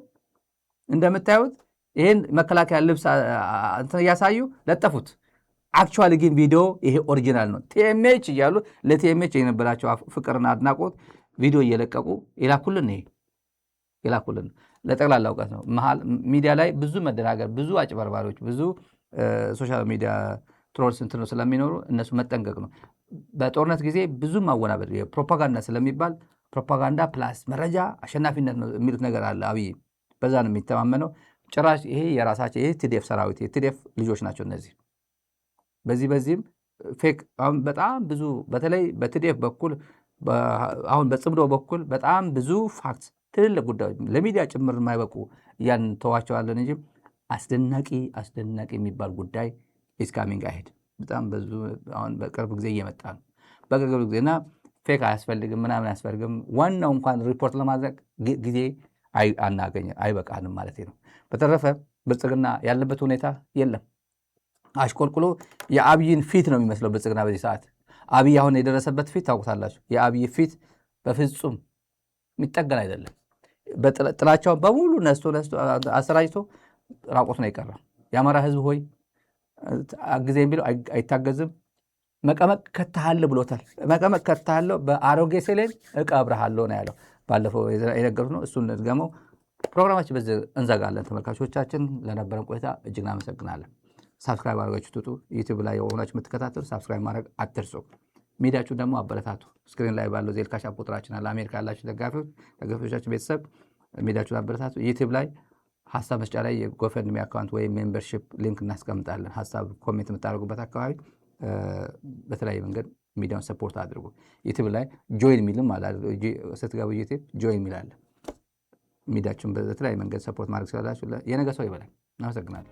እንደምታዩት ይሄን መከላከያ ልብስ እንትን እያሳዩ ለጠፉት። አክቹዋሊ ግን ቪዲዮ ይሄ ኦሪጂናል ነው። ቲኤምኤች እያሉ ለቲኤምኤች የነበራቸው ፍቅርና አድናቆት ቪዲዮ እየለቀቁ ይላኩልን። ይሄ ይላኩልን ለጠቅላላ እውቀት ነው። መሀል ሚዲያ ላይ ብዙ መደናገር፣ ብዙ አጭበርባሪዎች፣ ብዙ ሶሻል ሚዲያ ትሮልስ እንትኑ ስለሚኖሩ እነሱ መጠንቀቅ ነው። በጦርነት ጊዜ ብዙ ማወናበድ የፕሮፓጋንዳ ስለሚባል ፕሮፓጋንዳ ፕላስ መረጃ አሸናፊነት ነው የሚሉት ነገር አለ። አብይ በዛ ነው የሚተማመነው። ጭራሽ ይሄ የራሳቸው ይሄ ቲዲኤፍ ሰራዊት የቲዲኤፍ ልጆች ናቸው እነዚህ። በዚህም ፌክ አሁን በጣም ብዙ በተለይ በቲዲኤፍ በኩል አሁን በጽምዶ በኩል በጣም ብዙ ፋክት ትልልቅ ጉዳዮች ለሚዲያ ጭምር የማይበቁ ያን ተዋቸዋለን እንጂ አስደናቂ የሚባል ጉዳይ ኢስካሚንግ አሄድ በጣም ብዙ አሁን በቅርብ ጊዜ እየመጣ ነው። በቅርብ ጊዜና ፌክ አያስፈልግም ምናምን አያስፈልግም። ዋናው እንኳን ሪፖርት ለማድረግ ጊዜ አይበቃንም ማለት ነው። በተረፈ ብልጽግና ያለበት ሁኔታ የለም። አሽቆልቁሎ የአብይን ፊት ነው የሚመስለው ብልጽግና በዚህ ሰዓት። አብይ አሁን የደረሰበት ፊት ታውቁታላችሁ። የአብይ ፊት በፍጹም የሚጠገን አይደለም። ጥላቻውን በሙሉ ነስቶ አሰራጭቶ ራቆት ነው የቀረው። የአማራ ህዝብ ሆይ ጊዜ የሚለው አይታገዝም። መቀመቅ ከተሃለ ብሎታል። መቀመቅ ከተሃለ በአሮጌ ሴሌን እቀብርሃለሁ ነው ያለው። ባለፈው የነገሩት ነው። እሱን ገመው ፕሮግራማችን በዚህ እንዘጋለን። ተመልካቾቻችን ለነበረን ቆይታ እጅግ እናመሰግናለን። ሳብስክራይብ አድርጋችሁ ትጡ። ዩቲዩብ ላይ የሆናችሁ የምትከታተሉ ሳብስክራይብ ማድረግ አትርሱ። ሚዲያችሁ ደግሞ አበረታቱ። ስክሪን ላይ ባለው ዜል ካሽ ቁጥራችን አለ። አሜሪካ ያላችሁ ደጋፊዎቻችን ቤተሰብ ሚዲያችሁን አበረታቱ። ዩቲዩብ ላይ ሀሳብ መስጫ ላይ የጎፈንድሚ አካውንት ወይም ሜምበርሺፕ ሊንክ እናስቀምጣለን። ሀሳብ ኮሜንት የምታደርጉበት አካባቢ በተለያየ መንገድ ሚዲያውን ሰፖርት አድርጉ። ዩቲዩብ ላይ ጆይን ሚልም አለ። ስትገቡ ዩቲዩብ ጆይን ሚል አለ። ሚዲያችሁን በተለያየ መንገድ ሰፖርት ማድረግ ስላላችሁ የነገ ሰው ይበላል። እናመሰግናለን።